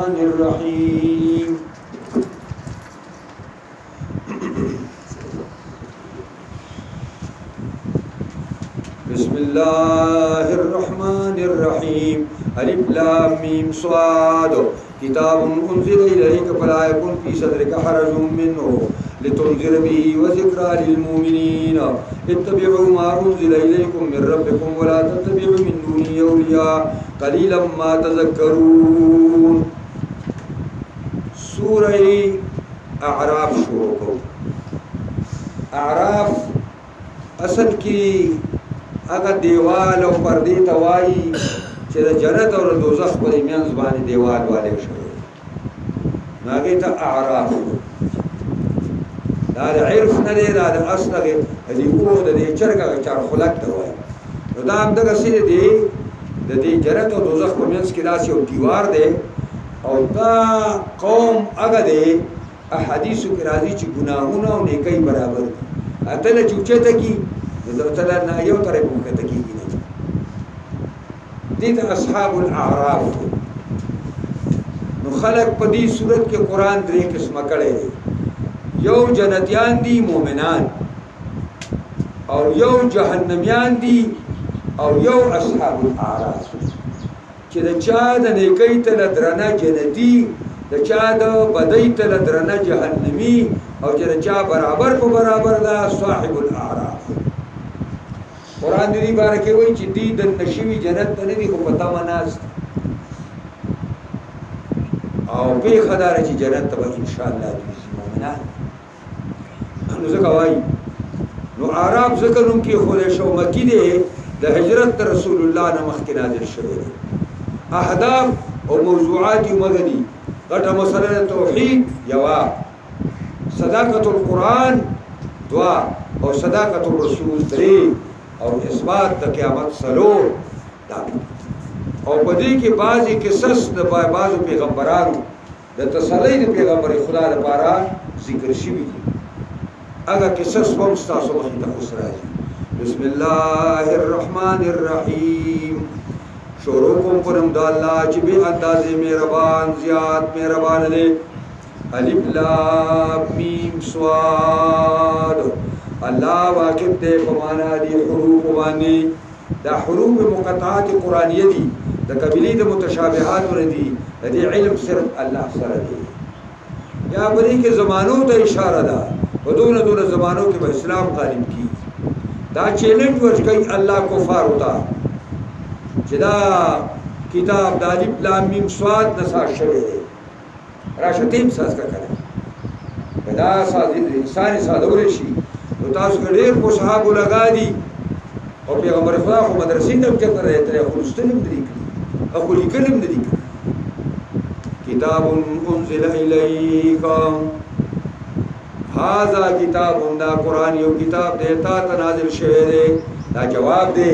الرحمن الرحيم بسم الله الرحمن الرحيم الف لام ميم صاد كتاب انزل اليك فلا يكن في صدرك حرج منه لتنذر به وذكرى للمؤمنين اتبعوا ما انزل اليكم من ربكم ولا تتبعوا من دونه اولياء قليلا ما تذكرون. سورة اعراف شروع کو. اعراف اصل کی اگر دیوال او پردی توایی چې د جنت او دوزخ په میانځ باندې دیوال والے شوی ناګه ته اعراف دا عرف نه دی دا اصله دی او د دې چرګه چار خلق ته وایي نو دا هم دغه سری دی د دې جنت او دوزخ په میانځ کې داسې یو دیوار دی او دا قوم هغه دی احادیثو کې راځي چې ګناهونه او نیکي برابر دي اته له چوچته کې د تعالی نه یو طرف مکته کېږي نه دي اصحاب الاعراف نو خلق په دې صورت کې قران درې قسمه کړي یو جنتیان دي مؤمنان او یو جهنميان دي او یو اصحاب الاعراف چې د چا د نیکۍ ته درنه جنتی د چا د بدۍ ته درنه جهنمی او چې د چا برابر په برابر دا صاحب الاعراف. قرآن دی بارکه وای چې دی د نشوي جنت ته نه دی خو پتا مناس او به خدای چې جنت ته ان شاء الله دې مؤمنان نو څنګه وای نو اعراف ذکر هم کې خو له شو مکی دی د هجرت رسول الله نه مخکې نازل شوی دی اهداف او موضوعات مغنی غټه مسله توحید یوا صداقت القرآن دعا او صداقت الرسول درې او اثبات د قیامت سلور دا او په دې کې بعضی قصص د بعضو پیغمبرانو د تسلی د پیغمبر خدا لپاره ذکر شوي دي هغه قصص هم تاسو مخې ته اوس راځي. بسم الله الرحمن الرحیم شروع کوم په نوم د الله چې به اندازې مهربان زیات مهربان دی. الف لام میم صاد الله واقف دے پمانا دی حروف باندې دا حروف مقطعات قرآنیه دي د قبیله د متشابهات وردي د علم صرف الله سره دی یا بری کې زمانو ته اشاره ده په دونه زمانو کې به اسلام غالب کی دا چیلنج ورکړي الله کفار وتا چې دا کتاب د الف لام میم صاد نسا شوی دی راشتیم ساز کا کړه دا ساز انسان ساده شي نو تاسو ډېر په صحابه لگا دي او پیغمبر خدا خو مدرسې ته چکر راته خو مستلم دي او لیکلم دي کتاب انزل الیک هاذا کتاب دا قران یو کتاب دی تا نازل شوی دی دا جواب دی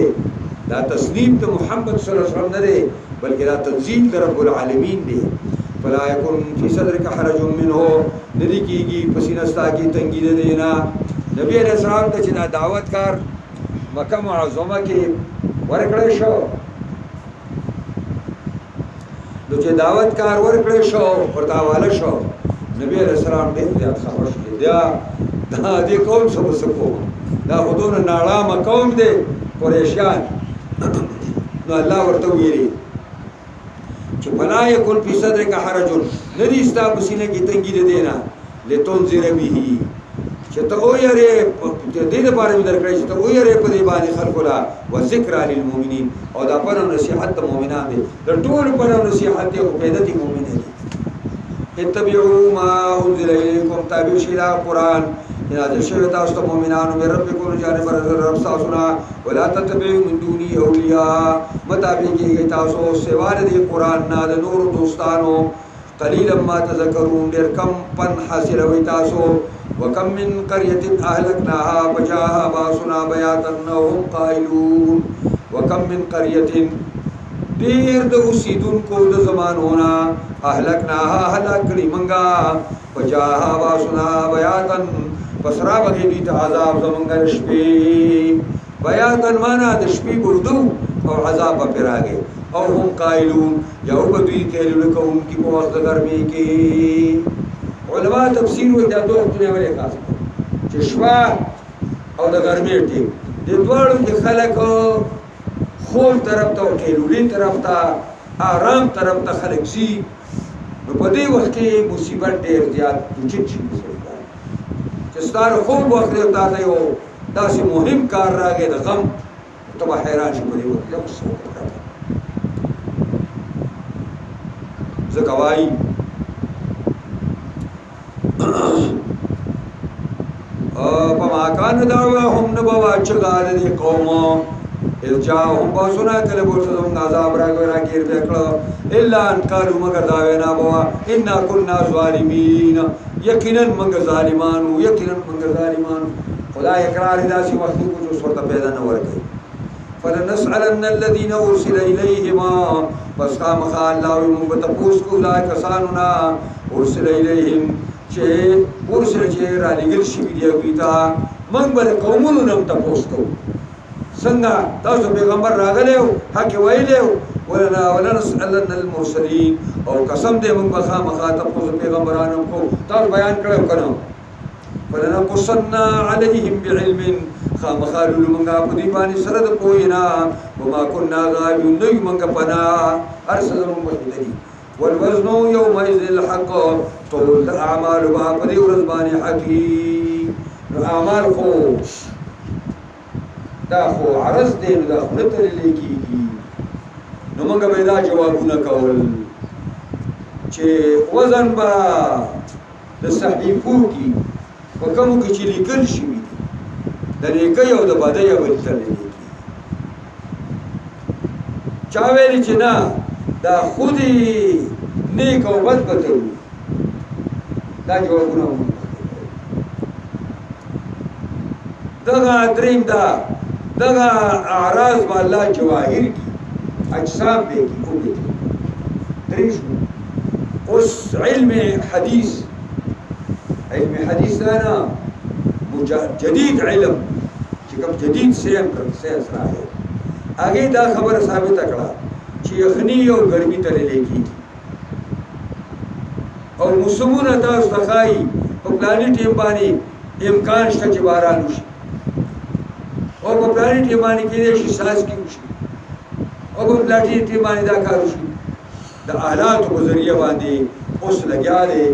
دا تسلیم ته محمد صلی الله علیه وسلم نه دی بلکې دا تنزیل در رب العالمین دی. فلا يكن في صدرك حرج منه ندی کیږي پسینستا کی تنګی دینا نبی علیہ السلام ته چې دا دعوت کار مکه معظمه کې ورکړی شو نو چې دعوت کار ورکړی شو ورته حواله شو نبی علیہ السلام ډېر زیات خبر شو دا دې قوم څه وسکو دا خودونه ناړه قوم دي قریشیان نو الله ورته ویلي چې فلا يكن في صدرك حرج ندی استا پسینه کې تنګی دینا لتنذر به چې ته او یاره دې د باره درکړی چې ته او یاره په دې باندې خلق لا وذکر للمؤمنین او دا پر نصیحت د مؤمنان دي د ټول پر نصیحت او پیدا دي مؤمنین اتبعوا ما انزل اليكم تابع شیلا قران هذا الشيء تاسو مؤمنانو مې ربکم جانب رب تاسو ولا تتبعوا من دوني اولیاء مطابقي تاسو سوا د قران نه د نور دوستانو قليلا ما تذكرون ډېر کم پن حاصل وي تاسو وكم من قريه اهلكناها فجاءها باسنا بياتا وهم قائلون وكم من قريه ډېر د اوسیدونکو د زمانونا اهلكناها هلاکړي منګه فجاءها باسنا بياتا پسرا بغي دي عذاب زمونږ شپې بیاتن معنا د شپې بردو او عذاب په راغې او هم قائلون یا وبدوی کہلو لکم کی په وخت ګرمي کې علماء تفسیر وایي دا دوه وختونه ولې خاص چې شپه او د ګرمي ټیم د دوړو کې خلک خوب طرف ته او کېلولي طرف ته آرام طرف ته خلک شي نو په دې وخت کې مصیبت ډېر زیات اوچت شي چې ستاسو خوب وخت دی تاسو یو داسې مهم کار راغی د غم ته به حیران شي په دې وخت کې څه ځکه وایي فما كان دعواهم نبوا چغال دي قوم ارجاهم باسنا کله بوتهم عذاب را گیر بکړه الا ان قالوا مگر داوینا بوا ان كنا ظالمين یقینا من ظالمان خدا اقرار داسي وخت کو جو صورت پیدا نه ورکړي فلنسألن الذين ارسل اليهم پس قام الله ومتپوس کو لا کساننا ارسل اليهم چې ورسره چې را لګل شي دی ویتا موږ به قومونو نم تاسو کو څنګه تاسو پیغمبر راغلی حق ویلی ولا نسألن المرسلين او قسم دې موږ به خامخا تاسو پیغمبرانو کو تاسو بیان کړو کنه فلنقصن عليهم بعلم خامخا موږ په دې باندې سره د پوینا وما كنا غائبين نو موږ پنا ارسلهم وحدي والوزن يومئذ الحق طول الاعمال بابري ورزباني حقي الاعمال خو دا خو عرض دي دا خلت لکیږي نو موږ به دا جوابونه کول چې وزن با د صحیفو کې په کوم کې چې لیکل شي د نیکي او د بدۍ او تل لیکي چا ویل چې نه دا خودی نیک او بد بتو دا جوابونه دغه دریم دغه اعراض والله جواهر کی اجسام به کی او به دریش اوس علم حدیث انا جدید علم چې کوم جدید سیم راځي هغه دا خبره ثابت کړه چې یخنی او ګرمي ته لګي او موسمونه تاسو ښایي په پلاني ټیم باندې امکان شته چې باران وشي او په پلاني ټیم باندې کېدای شي ساز کې وشي او په پلاني ټیم باندې دا کار وشي د آلاتو په ذریعہ باندې اوس لګیا دی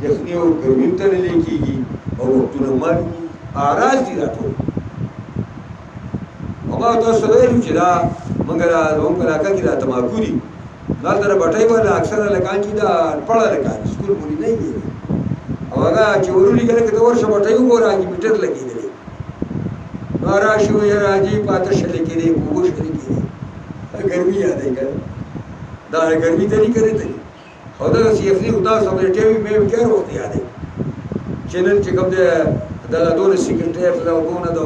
یخنی او ګرمي ته لګيږي او وختونه مرګ اراز دي راټول هغه تاسو ویل چې دا مګر موږ علاقه کې دا تماکو دي دلته بټای ولا اکثر لکان چې دا پړه لکان سکول مولي نه دی او هغه چې ورولي کله کې ورشه بټای وګورانګي میټر لګیدل نو راشي وي راځي پاتې شلې کې دی وګوش کې دی ګرمي یادې کړه دا ګرمي ته نه کړې ته او دا سیفي خدا سره ټیوي مې وکړ وخت یادې چینل چې کوم دی دا دونه سیکریټر دا دونه دا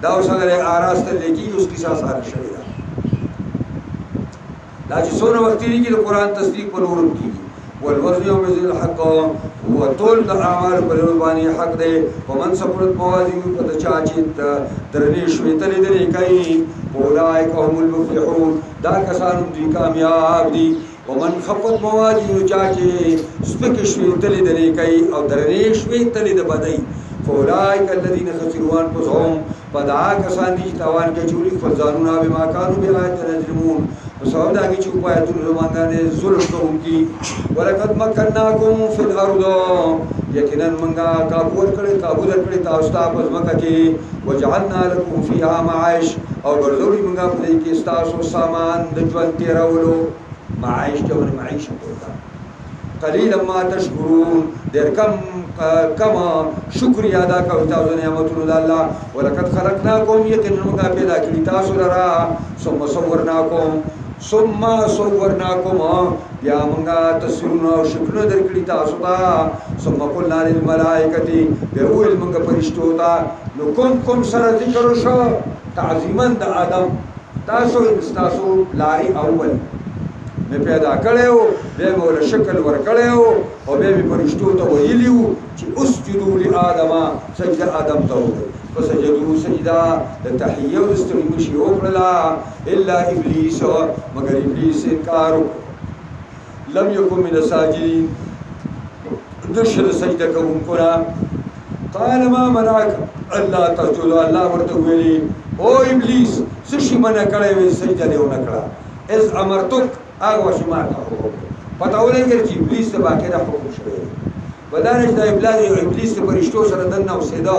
دا اوسه آراست لیکي اوس کی ساس آر شوی دا چې څونه وخت لري د قران تصدیق په نورم کیږي والوزن يوم الحق وطول د اعمال په باندې حق دی ومن صبرت موازین په چا چې درنې شوي تلې درې کوي اولئک هم المفلحون دا کسان دي کامیاب دي ومن خفت موازین چا چې سپک شوي تلې درې کوي او درنې شوي تلې د بدای فاولئک الذين خسروا انفسهم فدعا کسان دي تاوان کې چوری فزانونا بما كانوا بآياتنا يظلمون وسبب دا چې په آیاتونو باندې ظلم کوونکی ولقد مكناكم في الارض یقینا منګه کابو درکړی تاسو ته په ځمکه کې وجعلنا لكم فيها معاش او ګرځولي منګه په دې کې تاسو سامان د ژوند تیرولو معاش جوړ معیشت ورته قلیلا ما تشکرون ډېر کم شکر ادا کوي تاسو نعمتونو د الله ولقد خلقناكم یقینا موږ پیدا کړی تاسو لرا ثم صورناكم بیا موږ تصویرونه او شکلونه درکړي تاسو ته ثم قلنا للملائکه بهول موږ فرشتو ته نو کوم سره ذکر شو تعظیما د آدم تاسو لاري اول میں پیدا کړو به مولا شکل ور کړو او به فرشتو ته ویلیو چې اسجدوا لآدم سجده آدم ته فسجدوا سجدا لتحيه واستري مشي وقرلا الا ابليس مگر ابلیس انکار لم يكن من الساجدين نشد سجده کوم کنا قال ما منعك الله تسجد الله ورته ویلي او ابلیس سشي منع کړی وي سجده له ونکړه از امرتک هغه شما ته پته ولګی چې ابلیس ته باقاعده حکم شوی بدانش د ابلیس ته پرشتو سره دنه اوسېدا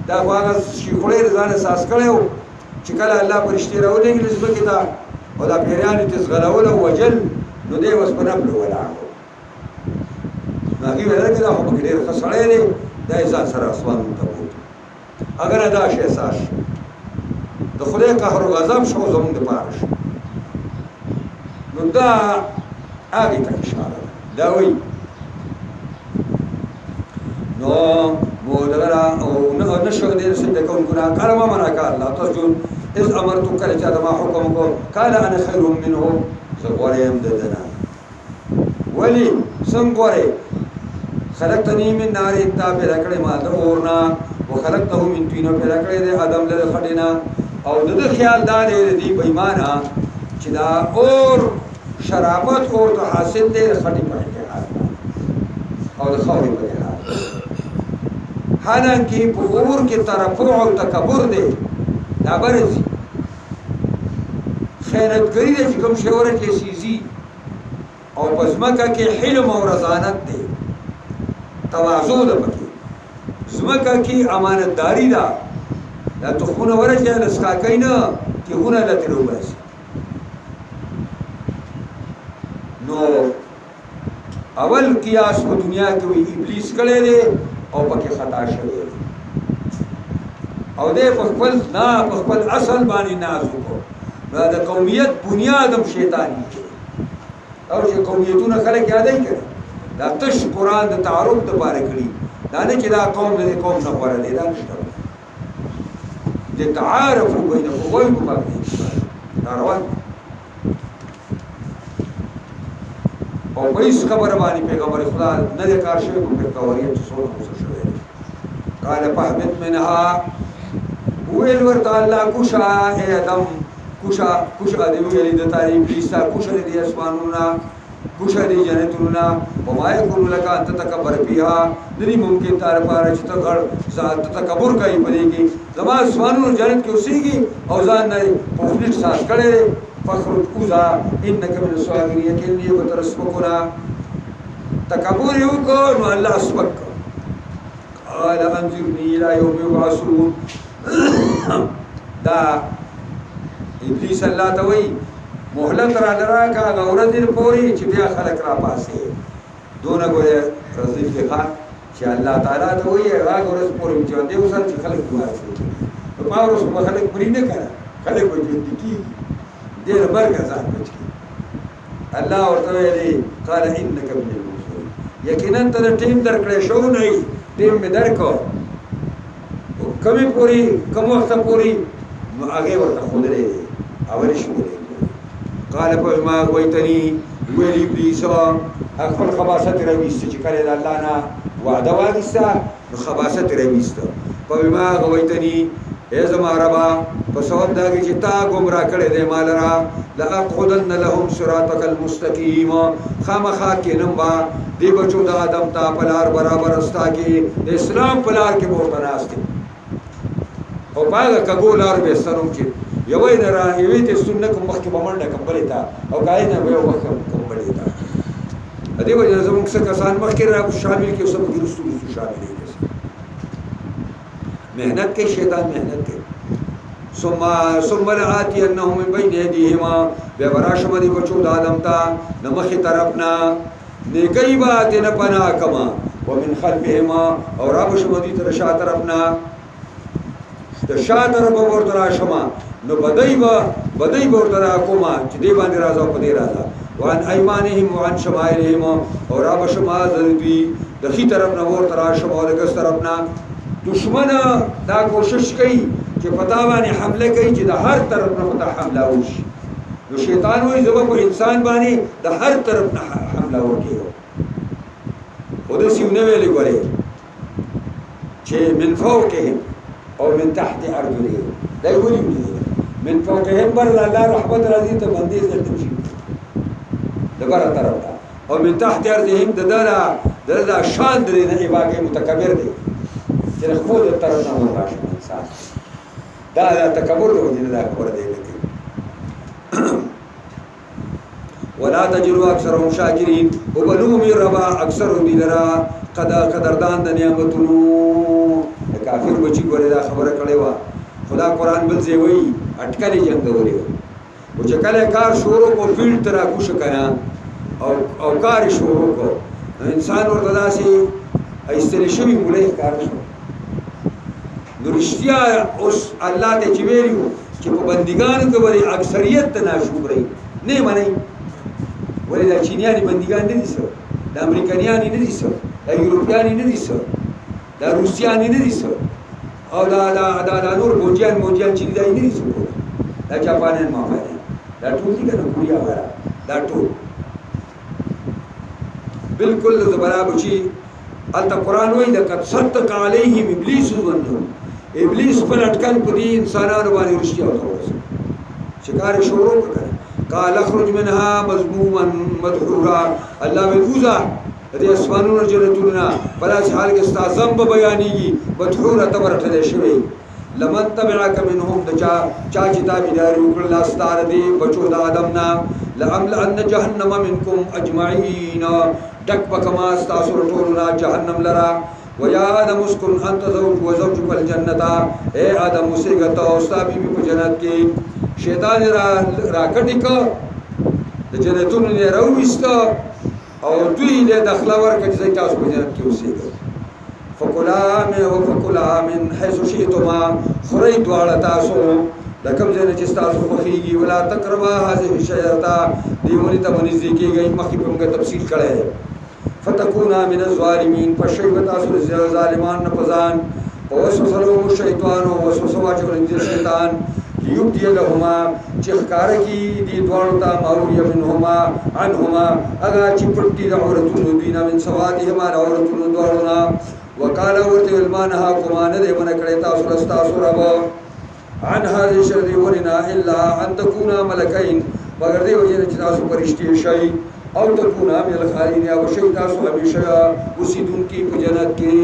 دا هغه شي خړې ځان اساس کړو چې کله الله پرشتي راولېږي لزبکې ته او دا پیران ته زغلول او وجل نو دې وس په نبل ولا هغه ویل کېدا خو په ډېر خسړې دی دا ځان سره اسوان ته وو اگر دا شي اساس د خدای قهر او غضب شو زموږ د پاره نو دا هغه ته اشاره دا وایي نو مودغرا او نشو دې سجده کوونکو نه قال ما منعك الله تسجد اذ امرتك کله چې ما حکم کو قال انا خير منه زغورم ددنا ولی څنګه خلقتني من نار انت پیدا کړې ما د اورنا وخلقته من طين پیدا کړې د ادم له خټینا او د خیال دا دی بېمانه چې دا اور شرابت اور ته حاصل دی خټی په حال او د خوري په حال حالانکه په اور کې ترفع او تکبر دی دا برزي خیرتګری دی چې کوم شوره کې سيزي او پسمکه کې حلم او رضانت دی تواضع ده پکې زمکه کې امانتداري ده دا تخونه ورچې لسکا کینا چې هونه لته وباسي نو اول قیاس په دنیا کې وی ابلیس کړي دي او پکې خطا شوی او دې په خپل اصل باندې ناز وکړو دا د قومیت بنیاد هم شیطانی او چې قومیتونه خلک یادای کړي دا تش قران د تعارف د پاره کړی دا نه چې دا قوم دې قوم نه غوړه دي دا نشته د تعارف بینهم وایو باندې دا روان او پیس خبر باندې پیغمبر خدا نه د کار شوی په کوریت څو شوی قال فهمت منها ویل ورته الله کوشا ادم کوشا دی ویل د تعریف لیسا کوشا دی اسمانونا کوشا دی جنتونا وما يكون لك ان تتكبر فيها دني ممکن تار پاره چې ته غړ ذات تکبر کوي پدې کې زما اسمانونو جنت کې اوسېږي او ځان نه په فلټ ساس کړي فخر اوزا انك من الصاغرين يكني وترسبكنا تکبر یو کو نو الله سبق قال انظرني الى يوم يبعثون دا ابلیس الله ته وی مهلت را دراکا غورذ پوری چې بیا خلق را پاسه دونه ګوره رضی الله چې الله تعالی ته وی هغه غورذ پوری چې دې وسل چې خلق پاسه په پاورو سم خلق پوری نه کړه خلق وجود کی دې مرګ ځان بچ کی الله ورته وی قال انك من المرسلين یقینا ته ټیم درکړې شو نه ټیم می درکو کمی پوری کم وخت پوری نو هغه ورته خودلې اول شو قال فما غويتني ویلی ابلیس خپل خباثت رويست چې کړه د الله نه وعده واغستا نو خباثت رويست فما غويتني ای زما ربا په سوال داږي چې تا گمراه کړې دې مال را لاقعدن لهم صراطك المستقيم خامخا کې نمبا دی بچو د ادم تا پلار برابر استا کې اسلام پلار کې مو تناسته او باغ کګولار به سرم چې یوې نه را یوې ته سنت کوم مخکې بمنډه کمبلې تا او کای نه به وخت کمبلې تا ا دې وجه زموږ څخه کسان مخکې را شامل کې سب کې رسول شامل دي مهنت کې شیطان مهنت کې ثم لآتی انهم من بین یدیهما به وراشم دي بچو د ادم تا نمخې طرفنا نیکي بات نه پنا کما ومن خلفهما او رب شمدي تر شا طرفنا د شاطر په ورته راشما نو بدای ورته را کومه چې دی باندې راځو په دې راځه وان ايمانهم وان شمائلهم او را بشما ذلوی د خي طرف نه ورته راشما او د ګس طرف نه دشمن دا کوشش کوي چې پتا باندې حمله کوي چې د هر طرف نه پتا حمله وشي نو شیطان وایي زما په انسان باندې د هر طرف نه حمله وکړي خو د سیونه ویلې ګوري چې من فوقهم او من تحت ارجلهم دا ولي من فوقهم بر الله رحمت راځي ته باندې ځل تمشي دبره طرف ته او من تحت ارجلهم ددا شان درې نه واقع متکبر دی چې خپل طرف نه وراشي انسان دا تکبر دی دا خبر دی لکه ولا تجروا اکثرهم شاکرین وبلوم ربا اکثرهم دلرا قدردان د نعمتونو کافر بچی ګوره دا خبره کړې و خدا قران بل ځای وی اٹکلې جنگ غوړي او چې کله کار شروع کو فیلډ ترا کوش کنا او کار شروع کو انسان ورته داسې ایستل شوی مولای کار شو درشتیا اوس الله ته چې ویلو چې په بندګانو کې وری اکثریت تناشوبري نه مني ولې دا چینیانی بندګان نه دي سر د امریکایانی نه دي سر د یورپیانی نه دي سر د روسیانی نه دي سر او دا نور بوجیان چې دی نه دي سر دا جاپانیان مافانیان دا ټول دي کنه کوریا وره دا ټول بالکل زبرا بچی الته قران وایي لقد صدق عليهم ابلیس ظنهم ابلیس پر اٹکل پدی انسانانو باندې رښتیا وته شکار شروع کړه قال اخرج منها مذموما مدحورا الله بالوزا دې اسمانونو جنتونه بلا حال کې استعظم بیانېږي مدحورا تبرته شوی لمن تبعك منهم دچا چې تابعداري وکړل استاد دې بچو د ادم نا لأملأن جهنم منكم اجمعين دک بکما استاسو ټولنا جهنم لرا ويا آدم اسكن انت وزوجك الجنه اے آدم مسیګه او ستا بیبي په جنت کې شیطان را کټی کو د جنتونو نه راوېسته او دوی له داخله ورکړي چې تاسو په جنت کې اوسئ فکلا من حيث شئتما خوري دواړه تاسو د کوم ځای چې تاسو خوښیږي ولا تقربا هذه الشجره دیونی ته منځ کېږي مخکې په موږ تفصیل کړی فتكونا من الظالمين فشيبت تاسو ظالمان نه پزان وسوسه لهم الشيطان وسوسه واچول الشيطان يبدي لهما چخکار کی دی دوړو تا ماوریه منهما عنهما اغا چې پټي د عورتونو دینا من سواتهما عورتونو دوړو نا وقالا ورته المانها کوما نه دی من کړه تاسو رستا سورب عن هذه الشر ورنا الا ان تكونا ملكين مگر دی وجه چې تاسو پرشتي شي او تكونا من الخالدين او شي تاسو همیشه اوسیدون کی په جنت کې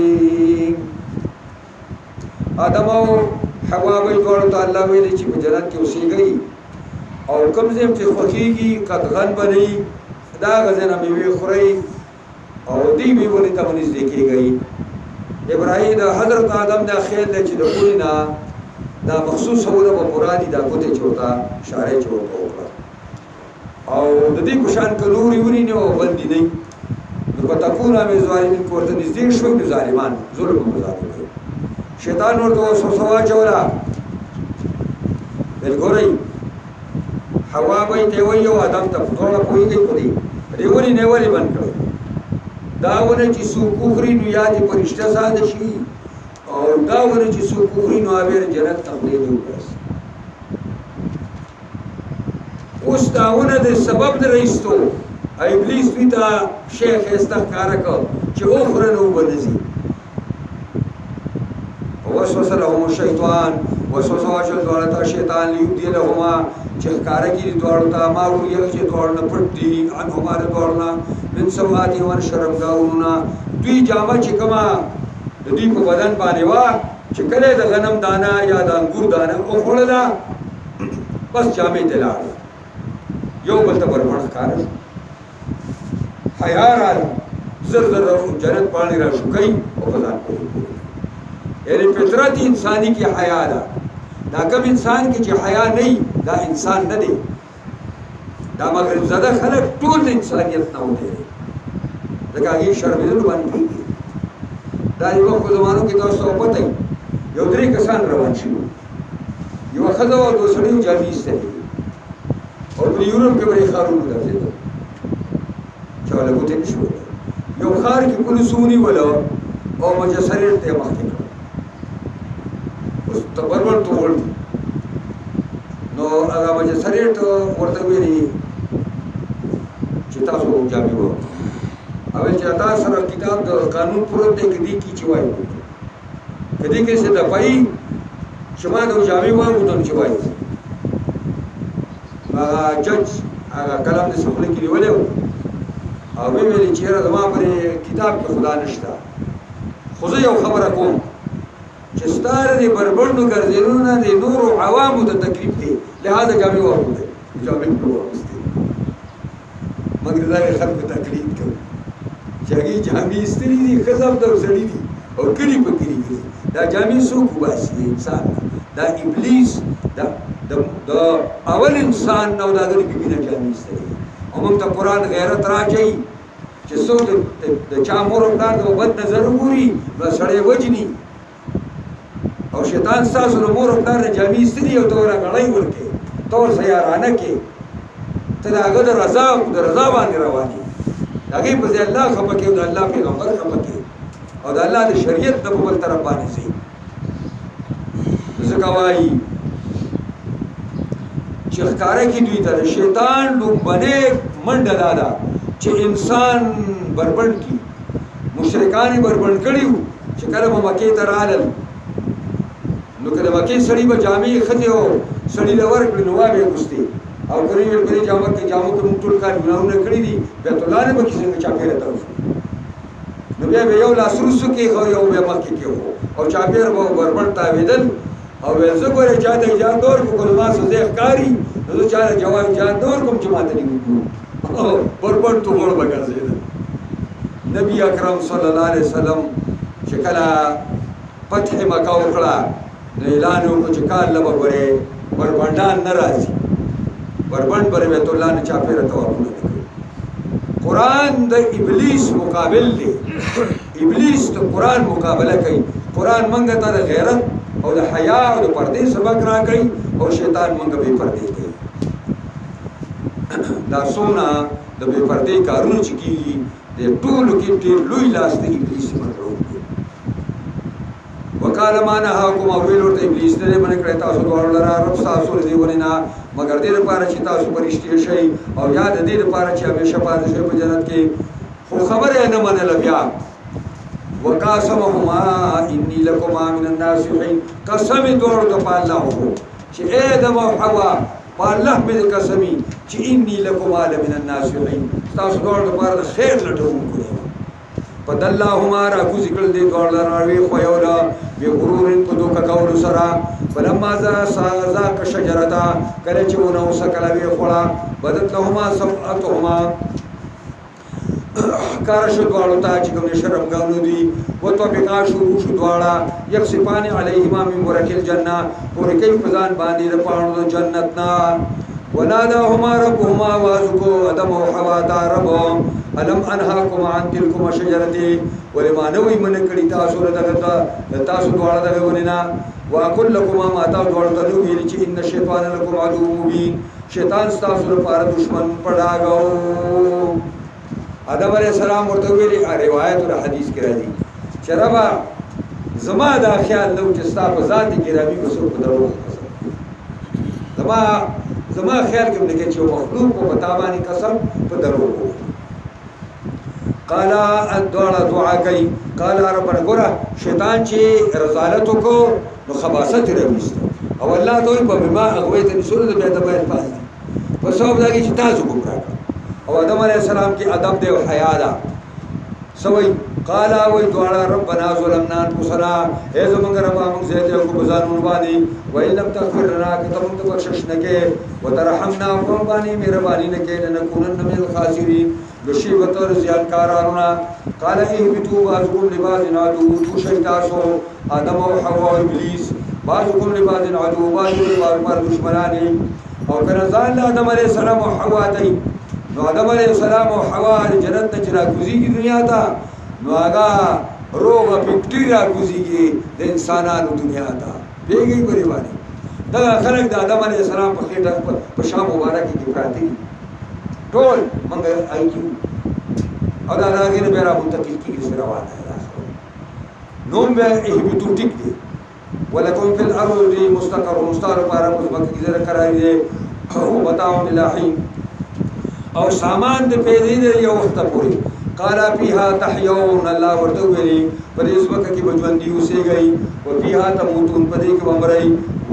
ادم او حوا وی دوړو ته الله ویلي چې په جنت کې اوسېږي او کوم ځای چې خوښيږي قطغن بني دا غزنه میوه خوري او دی به ولې ته ونیز کېږي ابراهیم د حضرت آدم د خیل چې د کولینا دا مخصوص هوله په مرادي دا کوته چوتا اشاره چوتا وکړه او د دې په شان کلوري ونی نه باندې نه نو پتا کوونه مې ظالمین کوته نږدې شو د ظالمان ظلم مزاحم شیطان ورته وسوسه چولا بالګوري حوا به ته ویو آدم ته ټول پويږي پدې دیوري نه وری بند کړو داونه چې سو کوخري نو یاد پرشته ساده شي او داونه چې سو کوخري نو اوبر جنت تقلید وکړي اوس داونه د سبب د رئیستو ابلیس پیتا شیخ استخکار کو چې اوخره نو بنزي وسوسه لهم الشیطان وسوسه واچل دوړه شیطان لیدي لهما چې کارګری دوړه ما ویل چې دوړه پټي ان هماره دوړه من سواتي ور شرمګاونا دوی جامه چې کما د دې په بدن باندې وا چې کله د غنم دانا یا د انګور دانا او خړلا بس جامې دلار یو بل ته بربړ کار حیا را زر جنت باندې را شوکای او بدن یعنی فطرت انسانی کی حیا ده دا کوم انسان کی چې حیا نه دا انسان نه دی دا مغرب زده خلک ټول انسانیت نه وته لکه هغه شرمېدل باندې دا یو په زمانو کې تاسو پته یو درې کسان روان شي یو خزه او دوسري جامې ستې او په یورپ کې به خارونه راځي چاله وته نشو یو خار کې پولیسونی ولا او مجسره ته مخکې تبرون ټول نو هغه مجسره ته ورته ویلي چې تاسو جامې وو او چې تاسو سره کتاب د قانون پروت دی کې دي کی چوي کدی کې څه د پای چې ما د جامع وایو چې وایي جج هغه کلام د سخله کې نیولې او ویلې چې را زما پر کتاب کې خدا نشته خو زه یو خبره کوم چې ستاره دې بربندو ګرځېدلونه د نورو عوامو د تکلیف دي لہذا جامع واغوندئ جامع واغوستې مګر دا خلکو تقلید کوي چې هغې جامع ایستلي دي ښځه هم د سړي دي او کلي په کلي ګرځي دا جامع څوک وباسي انسان دا ابلیس د اول انسان نو د هغه بیبي نه جامع ایستلي او موږ ته قرآن غیرت راچوي چې څوک د چا مور او پلار د بد نظر وګوري نو سړی وجني او شیطان ستاسو د مور او پلار نه جامع ایستلي او ته ورته غړۍ ورکړې ته ورسه یارانه کې ته د هغه د رضا باندې روان یې د هغې په ځای الله خفه کې او د الله پیغمبر خفه کې او د الله د شریعت نه په بل طرف باندې ځي ځکه وایي چې ښکاره کړي دوی ته د شیطان لومبنۍ منډه دا ده چې انسان بربند کړي مشرکان یې بربند کړي وو چې کله به مکې ته رالل نو که د مکې سړي به جامې ښځې او سړي له ورکړي نو وایي به یې اغوستې او کله یې په دې جامو کې موږ ټول کار ګناهونه کړي دي بیت الله نه به کې څنګه چاپېره ته وشو نو بیا به یو لاس وروستو کېښو یو بیا مخکې کېښو او چاپېر به بربند تاوېدل او ویل زه ګورې چا ته اجازه نه ورکړو که زما څه ځای ښکاري نو زه چا ته جواب اجازه نه ورکړم چې ما ته دې وګورو بربند توغړ به ګرځېدل نبي اکرم صلی الله علیه وسلم چې کله فتح مکه وکړه نو اعلان یې وکړو چې کال له به ګورې بربندان نه راځي بربند پر بیت الله نه چاپېره طوافونه کوي قرآن د ابلیس مقابل دی ابلیس د قرآن مقابله کوي قرآن موږ ته د غیرت او د حیا او د پردې سبق راکوي او شیطان موږ بې پردې کوي دا څومره د بې پردې کارونه چې کېږي د ټولو کې ډېر لوی لاس د ابلیس مغلوب دی وقال ما نهاکم او ویل ورته ابلیس نه منع کړی تاسو دواړو لره رب ستاسو د دې ونې نه مګر دې لپاره چې تاسو فرښتې شئ او یا د دې لپاره چې همیشه پاتې شئ په جنت کې خو خبره یې نه منله بیا وقاسمهما انی لکما من الناصحین قسم یې دواړو ته په الله وکړو چې آدم او حوا په الله مې قسمي چې انی لکما لمن الناصحین تاسو دواړو لپاره د خیر لټونکو دی فدلهما راکوزي کړل دې دواړه راوي خو یو لا بغرور په دوکه کولو سره فلما ذاق شجرتا کله چې ونه وسکله وی خوړه بدت لهما سمعتهما کار شو دواړو ته چې کوم شرم غاونو دي وته بقا شروع شو دواړه یکسفان علیهما من برکل الجنه ورکه په ځان باندې د پاڼو جنت نا وناداهما ربهما وازكو ادم وحوا رب الم انهاكما عن تلكما شجرتي ولما نوي من کړي تاسو دغه تاسو دواړه دغه ونینا واقول لكما ما تاسو دواړه ته ویل چې ان الشیطان لكم عدو مبين شیطان تاسو لپاره دشمن پړاګو آدم علیہ السلام ورته ویلي روایت او حدیث کې راځي چې ربا زما دا خیال نو چې تاسو ذات کې راوي کو څه درو زما خیال کې لکه چې مخلوق په تابانی قسم په درو قال ادعا دعا کوي قال رب ګره شیطان چې رضالت کو نو خباثت رويست او الله دوی په بما اغويت رسول د به د بیت پاس په سبب دا چې تاسو ګمراه او آدم علیہ السلام کی ادب دے و حیا دا سوئی قالا وی دوارا ربنا ظلمنا انفسنا اے زمانگ ربا منگ زیدے کو بزانون بانی وی لم تغفر لنا کتمون تبخشش نکے و ترحمنا قربانی میربانی نکے لنکونن من الخاسرین لشیبتر زیانکارانا قالا احبتو بازکم لباز عدو تو شیطاسو آدم و حوا و ابلیس بازکم لباز عدو بازکم لباز پر دشمنانی او کنزان آدم علیہ السلام و حوا تی نو آدم علیہ السلام و حوا جنت نه چرا کوزیږي دنیا ته نو هغه روغ پکټی را کوزیږي د انسانانو دنیا ته پیږي پرې باندې دا خلک د آدم علیہ السلام په خېټه په شام مبارک کې پراته دي ټول موږ آیو او دا هغه نه بیره منتقل کیږي سره روانه نو به ایبتو ټیک دي ولکم فی الارض مستقر مستقر لپاره مزمکه ذکر کراوی دي او بتاو الہی او سامان د پیدا دی یو وخت پورې قال فيها تحيون الله ورته ویلي په دې ځمکه کې به ژوندي اوسېږئ وفيها تموتون په دې کې به مرئ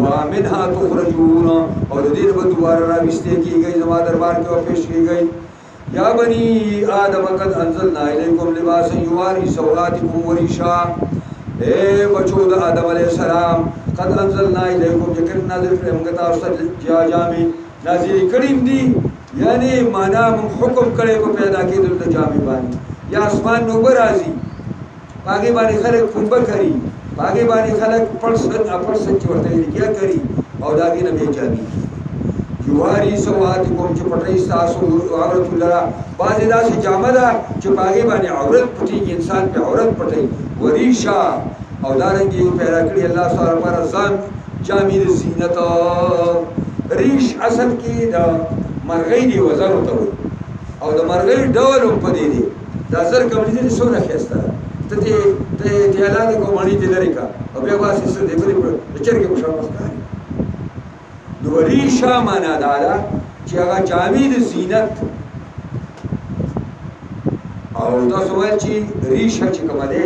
ومنها تخرجون او د دې نه به دوباره راویستې کېږئ زما دربار کې به پیش کېږئ یا بني آدم قد انزلنا الیکم لباسا یواری سوآتکم وريشا اے بچو د آدم علیہ السلام قد انزلنا الیکم یقین نازل کړم موږ تاسو ته جامې نازل کړم دي یعنی معنا موږ حکم کړی په پیدا کېدل د جامې باندې یا اسمان نو برازي باغې باندې خلک کومبه کوي باغې باندې خلک پرسن چې ورته کیا کوي او داګې نه به جامې یواری سوآتکم چې پټي تاسو عورت لرا باندې داسې جامه ده چې باغې باندې عورت پټي انسان په عورت پټي وریشا او دارنګي پیدا کړی الله تعالی پر ځان جامې د زینت ریش اصل کې دا مرغۍ دی وزر ته وي او د مرغۍ ډول په دې دی دا زر کوم دي څونه خسته ته اعلان کوم باندې دې لري کا او بیا واسي څه دی په چرګه په شاو مستاني نو ریشا معنا دا چې هغه جامې د زینت او تاسو وایئ چې ریشا چې کومه ده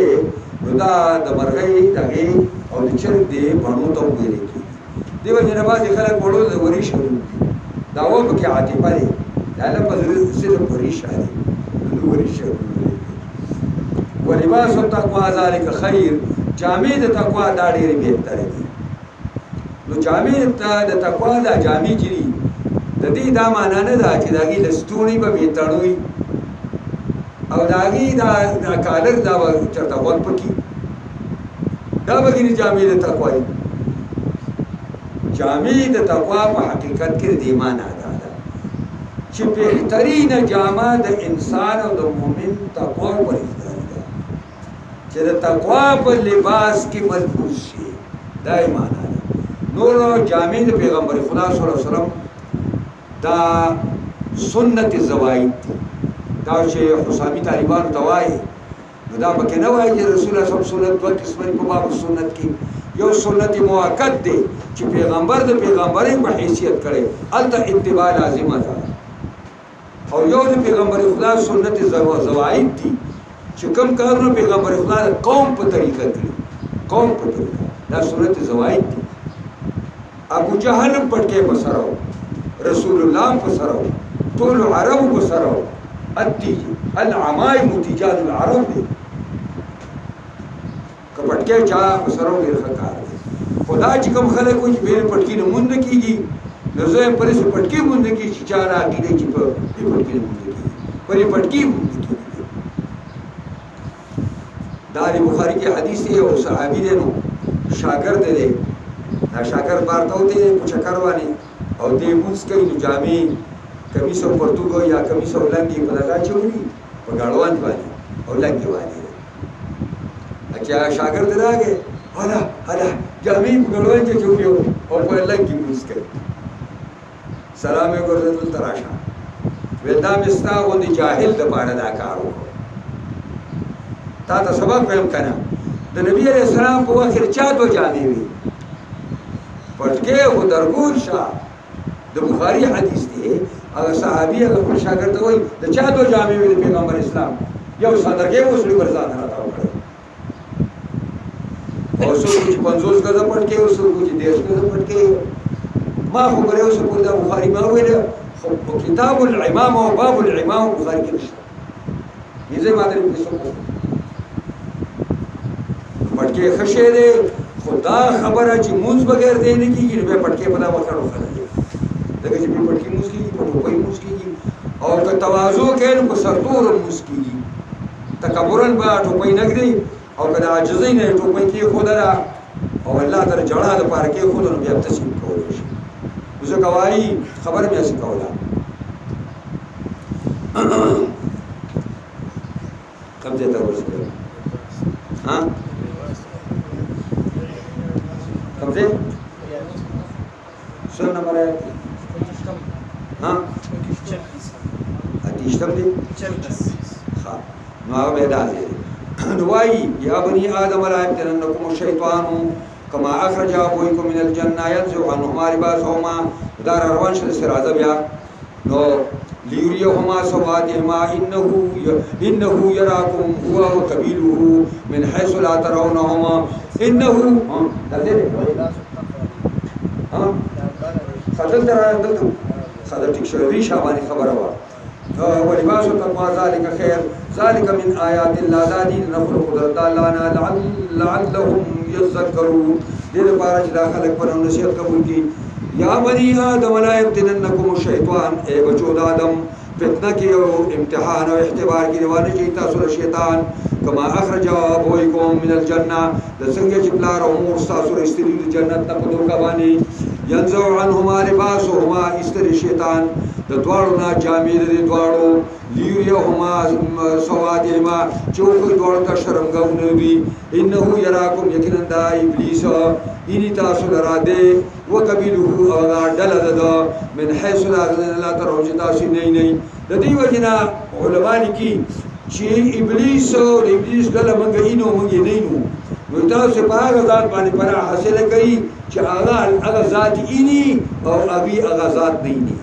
نو دا د مرغۍ دغه او د چرګ دی بڼو ته ویل کېږي دیو جن بعضې خلک وړو د وریش دا و پکې عاطفه دی دا لفظ صرف وریشا دی نو وریشا ولباس التقوى ذلك خیر جامې د تقوا دا ډېرې بهتره دي نو جامې د تقوا دا جامې چې دي د دې دا معنا نه ده چې د هغې لستوڼي به بېتڼ وي او د هغې دا کالر دا به چېرته غوږ پکې دا به ګینې جامې د تقوا وي جامې د تقوا په حقیقت کې دې معنا دا ده چې بهترینه جامه د انسان او د مؤمن تقوا ورزداري ده چې د تقوا په لباس کې ملبوس شي دا یې معنا ده نور جامې د پیغمبر خدا صلی الله علیه وسلم دا سنت زواید دي دا چې حسامی طالبانو ته وایي نو دا پکې نه وایي چې رسول الله صلی الله علیه وسلم دوه قسمه په باب سنت کې یو سنت موقت دی چې پیغمبر د پیغمبرۍ په حیثیت کړي هلته اتباع لازمه ده او یو د پیغمبر خدا سنت زواید دي چې کوم کارونه پیغمبر خدا د قوم په طریقه کړي قوم په طریقه دا سنت زواید دي ابو جهل پټکې په سره رسول الله په سره ټول عرب په سره التیج العمائم تجاد العرب دي کپټکې چا په سره ډېر ښه دی خدا چې کوم خلک وایي چې بېرې پټکي نه مونږ نه کېږي نو زه یم پرې پټکي مونږ نه کېږي چې چا راګېدی چې په دې پټکي نه مونږ نه کېږي پرې پټکي مونږ نه کېږي دا د بخاري کې حدیث دی او صحابي دی نو شاګرد دی دا شاګرد بار ته وتی په چکر باندې او دې مونځ کوي نو جامې کمیس او پرتوګ یا کمیس او لنګې په دغه اچولي په ګاړوان باندې او لنګې باندې چې شاګرد راغی هله جامې په ګاړوان کې چولي او په لنګې مونځ کوي سلام یې وکړ دلته راشه ویل دا مې ستا غوندې جاهل دپاره دا کار وکړو تا ته سبق ویم که نه د نبي علیه السلام په وخت کې چا دوه جامې وي پټکې خو درګور شه د بخاري حدیث دی هغه صحابي هغه خپل شاګرد ته وایي د چا دوه جامې وي د پیغمبر اسلام یو صدرګۍ وسړي پر ځان راته وکړی او څوک چې 50 ګزه پټکې او څوک چې 10 ګزه پټکې ما خو پرې اوس په دا بخاري ما ویله خو کتاب العمامه او باب العمامه بخاري کې نشته یې زه ماته کې څوک پټکې ښه شی دی خو دا خبره چې مونځ بغیر دی نه کېږي نو بیا پټکې په دا وخت روښانه دی ځکه چې بیا پټکې مونځ کېږي په ټوپۍ مونځ کېږي او که تواضع کوي نو په سرتور مونځ کېږي تکبرن به ټوپۍ نه ږدي او که د عاجزۍ نه یې ټوپۍ کېښودله او الله ته د ژړا دپاره کېښوده نو بیا تسلیم کولی شي نو ځکه وایي خبره مې هسې کوله کوم ځای ته ورسېدل کوم ځای څو نمبر آیت اتیشتم دی نو هغه بیا دا ځای دی نو وایي یا بني آدم لا یفتننکم الشیطان کما اخرج ابویکم من الجنه ينزع عنهما لباسهما دا روان شو سراځه بیا نو ليريهما سواتهما إنه يراكم هو وقبيله من حيث لا ترونهما إنه خدل تكشف ريشة باني خبرها ولباس التقوى ذلك خير ذلك من آيات الله ذاتي نخلق قدرت الله لعلهم يذكرون دل بارج داخلك پر نصیحت قبول کی یا بنی آدم لا يفتننكم الشیطان اے بچو آدم فتنہ کی امتحان و اختبار کی روانی کی تاثر شیطان کما اخرج ابویکم من الجنہ لسنگ چپلار امور تاثر استریل جنت نقدر کبانی ينزع عنهما لباسهما استری شیطان دوارنا جامع دے دوارو لیریهما سوادهما چوکوی دوار کا شرمگاو نبی انه یراکم یقینا دا ابلیس اینی تاسو لرا دے وقبیله اغار دلد من حیث لا ترون تاسو نہیں ددی وجنا علماء کی چی ابلیس دل منگا اینو منگی نینو نو تاسو په هغه ذات باندې پر حاصله کوي چې هغه ذات اینی او ابي هغه ذات نه اینی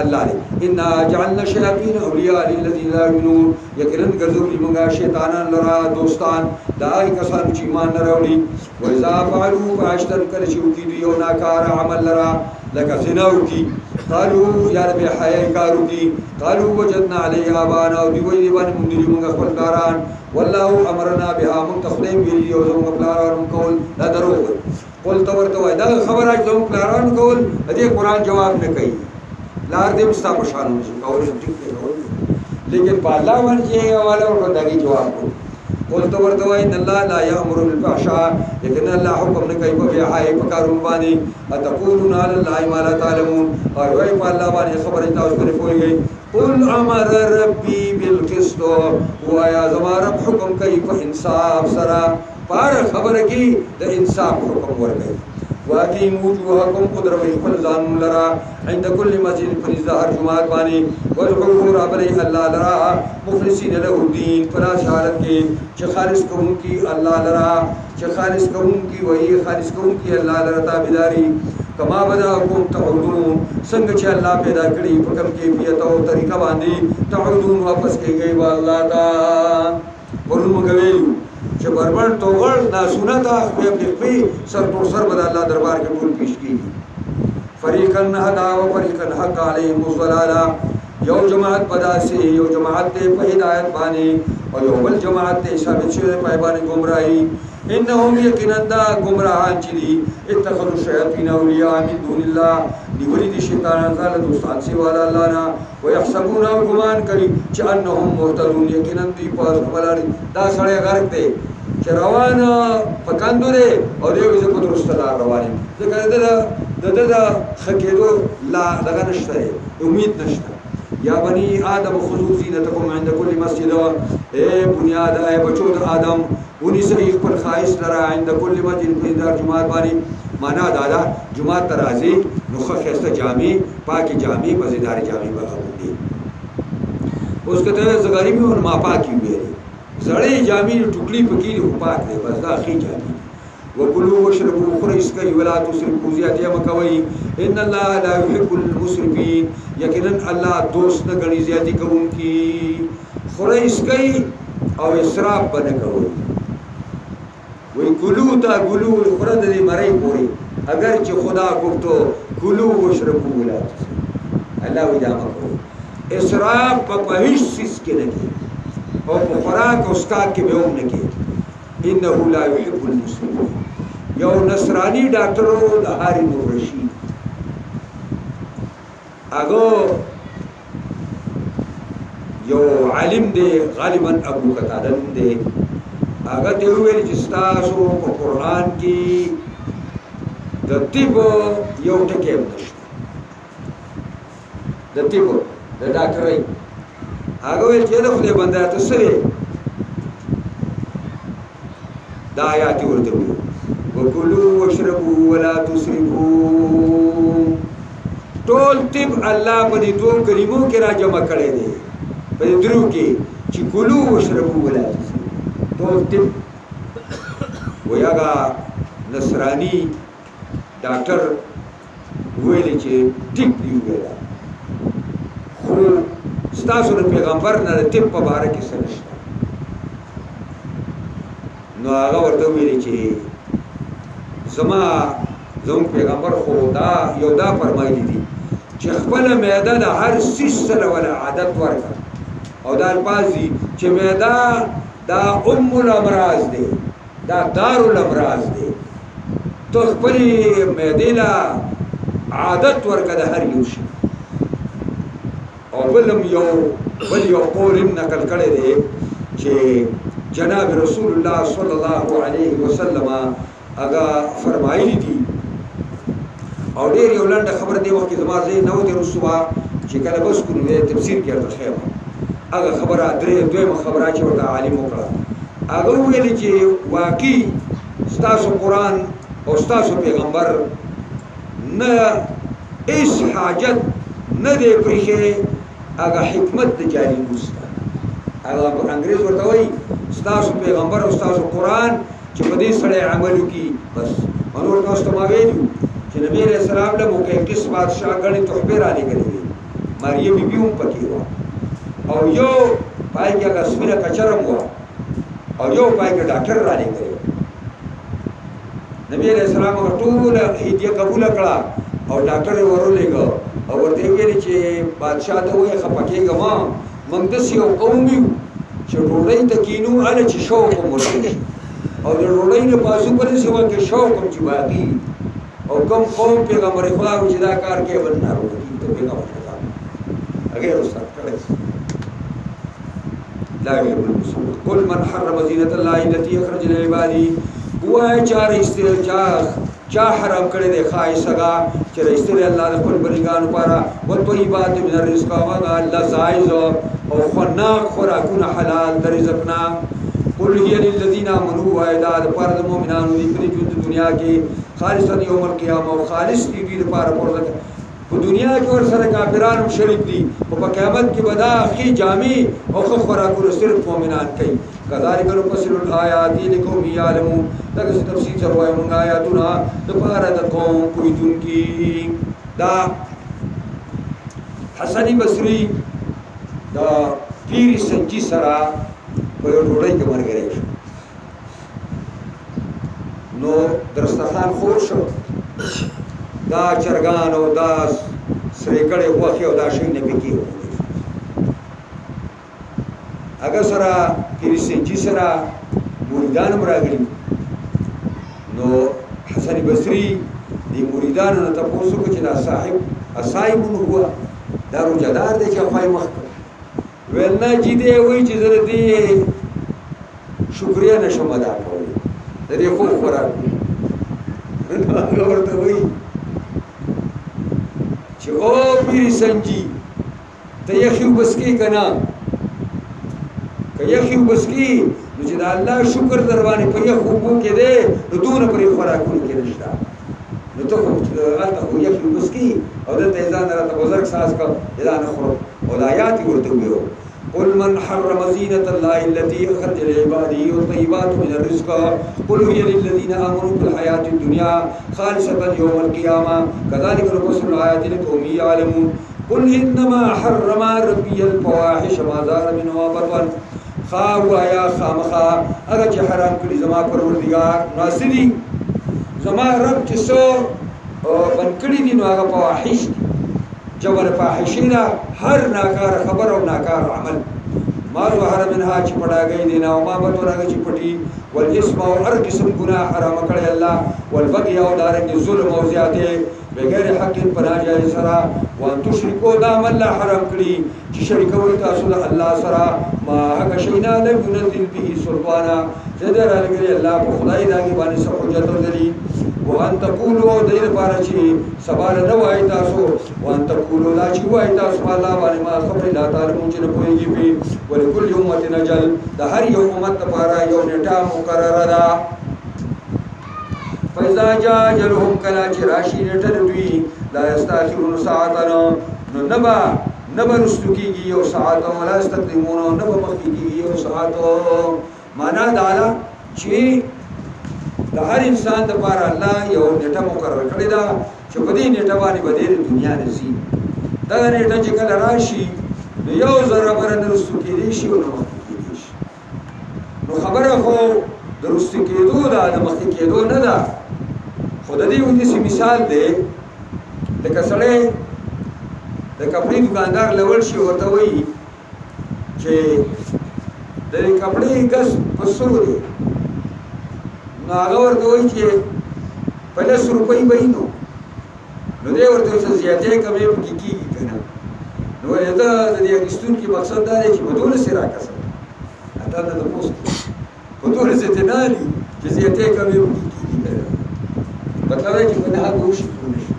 الله ان جعلنا الشياطين اولياء للذين لا يؤمنون يقينا غزولي منغا شیطانان لرا دوستان دای کسان چې ایمان نه راوړي و اذا فعلوا فاشتن کله چې وکي دی یو ناکار عمل لرا لکه زنا وکي قالوا یا رب حیا کارو کی قالوا وجدنا عليه ابانا او دی وی باندې مونږ دی موږ خپل کاران والله امرنا بها منتخلين ویلی او زموږ پلاران کول دا درو قل تورته وای دا خبره زموږ پلاران کول دې قران جواب نه کوي لار دې مستا پشانو کول ټیک دی لیکن الله باندې حواله ورته دغه جواب کو قل تورته وای ان الله لا يأمر بالفحشاء لیکن الله حکم نه کوي په حای په کارون باندې اتقولون على الله ما لا تعلمون او وای په الله باندې خبره تاسو نه پوهیږئ قل امر ربي بالقسط ويا زما رب حکم کوي په انصاف سره پر خبره کې د انصاف حکم ورکړي واقيموا وجوهكم قدروي فلزان لرا عند كل مسجد فنزهر جماعت باني وادعوه رب الله لرا مخلصين له الدين فلا شهادت کې چې خالص کوم کی الله لرا چې خالص کوم کی وہی خالص کوم کی الله لرا تابعداري کما بداکم تعودون څنګه چې الله پیدا کړی په کوم کیفیت او طریقه باندې تعودون واپس کیږي والله تا ورنو کوي چې بربند توغل نا سنتا په خپل سر پر سر بد الله دربار کې ټول پیش کیږي فریقن هدا و فریقن حق علیهم الضلاله یو جماعت پداسي یو جماعت ته په هدایت باندې او یو بل جماعت ته ثابت شوی په باندې گمراهي انهم یقینا گمراهان چې دي اتخذوا الشیاطین اولیاء من دون الله دیولی دي شیطانان زال دوستان سی والا الله نه ويحسبون غمان کوي چې انهم مهتدون یقینا دوی په خبراري دا سړی غرق دی چې روان پکاندوره او دیو چې په درسته لار روانه ځکه د خکېدو لا دغه نشته امید نشته یا بنی آدم خذوا زینتکم عند كل مسجد اے بنیاد اے بچو د آدم ونی صحیح پر خواہش لرا عند كل مسجد په دار جمعات باندې معنا دادا جمعات ترازی نوخه خسته جامع پاکی جامع مزیدار جامع بغوندي اوس کته زغاری می ما پاکی وی زړې جامع ټوکلی پکې پاک دی بس دا اخی جامع وكلوا واشربوا خريسكي ولا تسرفوا زيادة مكوي ان الله لا يحب المسرفين يقينا الله دوست نه غني زیاتی کوونکی خريسكي او اسراف بنه کوي وی کلو تا کلو خرد دې مړی پوری اگر چې خدا گفتو کلوا واشربوا ولا تسرفوا الله ودا مکو اسراف په هیڅ چیز کې نه کی او په خوراک او اسکا کې به هم نه کی انه لا يحب المسلمين یو نصرانی ډاکټر د هارون الرشید هغه یو عالم دی غالبا ابو قتاده دی هغه ته ویل چې تاسو په قران کې د طب یو ټکی نشته د طب د ډاکټرۍ هغه ویل چې د خپل بنده تاسو دا آیات ورته وي وکلوا واشربوا ولا تسرفوا ټول طب الله په دې دوه کلمو کې را جمع کړي دي په دې درو کې چې کلوا واشربوا ولا تسرفوا ټول طب ویاګه نصرانی ډاکټر ویل چې ټیک دی ویل خو ستاسو د پیغمبر نه د طب په باره کې څه نشته. نو هغه ورته ویلي چې زموږ پیغمبر خو دا فرمایلی دي چې خپله معده د هر څیز سره ولا عادت ورکړه، او دا الفاظ دي چې معده دا ام الامراض دی، دا دار الامراض دی. تو خپلې معدې له عادت ورکړه د هر یو شي. او بل یو قول نقل کړی دی چې جناب رسول الله صلی الله علیه وسلم هغه فرمایلی دي، او ډېر یو لنډه خبره دی وخت کې زما ځای نه و تېر شوه چې کله بس کړو نو تفسیر کې درته ښیم. هغه خبره دویمه خبره چې ورته عالم وکړه، هغه وویلې چې واقعي ستاسو قرآن او ستاسو پیغمبر نه هېڅ حاجت نه دی پرېښی هغه حکمت د جالینوس ته. هغه انګریز ورته وایي ستاسو پیغمبر او ستاسو قرآن چې په دې سړی عمل وکړي بس. نور تاسو ته ما ویلي چې نبي علیه السلام له مقیقس بادشاه ګڼې تحفې رالېږلې وې، ماریه بیبي هم پکې وه، او یو پای کې هغه سپینه کچره هم وه، او یو پای کې ډاکټر رالېږلی و. نبي علیه السلام هغه ټوله هدیه قبوله کړه او ډاکټر یې ورولېږه او ورته یې ویلې چې بادشاه ته ووایه خفه کېږه ما، موږ داسې یو قوم یو چې ډوډۍ ته کینو هله چې شوق هم ورته شي، او د ډوډۍ نه بازو په داسې وخت کې شوق هم چې باقي او کوم قوم پیغمبر خدا و چې دا کار کوي بل ناروغ دي ته پیغمبر خدا هغه رسول کړی. لا يحب المسلمين قل من حرم زينة الله التي أخرج لعباده وای چا حرام کړی دی خایسګه چې رښتینی الله د خپل بندګانو لپاره وطیبات من الرزق هغه لذایز او خناق خوراکونه حلال د رزق نه. قل هي للذین آمنوا وای دا د لپاره د مؤمنانو دی په ژوند دنیا کې خالصا یوم القیامه او خالص دی دوی لپاره پرځه په دنیا کې ور سره کافرانو شریک دي او په قیامت کې به دا اخی جامع او خوراکونه صرف مؤمنان کوي. كذلك نفصل الآيات لقوم يعلمون. دا څه تفصیل سره وایو موږ آیاتونه د پاره د قوم پوهیدونکي. دا حسن بصری دا پیر سنجي سره په یو ډوډۍ کې مرګري شو، نو درستخان خور شو، دا چرګان او دا سرې کړې غوښې او دا شی نه پکې و. هغه سره پیر سنجي سره مریدان هم راغلي، نو حسن بصري د مریدانو نه تپوس وکړ چې دا صاحب اصایبون هو دا روجهدار دی چې خوای مخ ویل نه چې دی وایي چې زه د دې شکریه نشم ادا کولی د دې خو خوراک. هغه ورته وایي چې او پیر سنجي ته یخي وبسکې که نه، که یخي وبسکې نو چې د الله شکر در باندې په یخ اوبو کې دی نو دونه پرې خوراکونو کې نشته، نو ته خو هلته خو یخي وبسکې او دلته یې ځان راته بزرګ ساز کړ چې دا نه خورم. او د آیات یې ورته وویل قل من حرم زینة الله التي أخرج لعباده والطيبات من الرزق قل هي للذين آمنوا في الحياة الدنيا خالصة يوم القيامة كذلك نفصل الآيات لقوم يعلمون. قل إنما حرم ربي الفواحش ما ظهر منها وما بطن. خوایا خامخا هغه چې حرام کړي زما پروردګار ناصري زما رب چې څو بند کړي دي نو هغه فواحش دي، جبر فاحشې ده هر ناکاره خبر او ناکاره عمل. ما ظهر منها چې پټاګۍ دي نه او ما بطن هغه چې پټي، والاسم او هر قسم ګناه حرام کړی الله، والبغي او دارنګې ظلم او زیاتې بغیر حق په ناجایز سره، وان تشرکو دا عمل الله حرام کړي چې شریکوي تاسو د الله سره ما هغه شی نه لم ينزل به سلطانا چې دا راغلي الله په خدای داږي باندې څه حجت او دلیل. وان تقولوا دې لپاره چې سبا نه وایي تاسو، وان تقولوا لا چې وایي تاسو الله باندې ما خبر لا تعالی مونږ نه پوهیږي په ولکل امت نجل د هر یو امت لپاره یو نیټه مقرره ده. فإذا جاء أجلهم كلا چراشی نیټه دوی لا یستاخرون ساعتا نو نبا رستو کیږي یو ساعت ولا استقدمون نبا مخکې کیږي یو ساعت. معنا دا چې د هر انسان لپاره الله یو نیټه مقرره کړې ده چې په دې نیټه باندې به د دنیا نه ځي. دغه نیټه چې کله راشي نو یو ذره بره نه رستو کېدی شي او نه مخکې کېدی شي نو خبره خو د رستو کېدو ده د مخکې کېدو نه ده خو د دې ونیسي مثال دی لکه سړی د کپړې دوکاندار لوړ شي ورته وایي چې د کپړې ګز په څو دی نو هغه ورته وایي چې په 10 روپۍ به وي نو دی ورته څه زیاتې کمې پکې کېږي که نه نو ولې ده د دې اخیستونکي مقصد دا دی چې په 12 راکسه دا نه د پوست په 12 ته نه دي چې زیاتې کمې پکې کېږي که نه مطلب دی چې په نهه به وشي پوه نه شي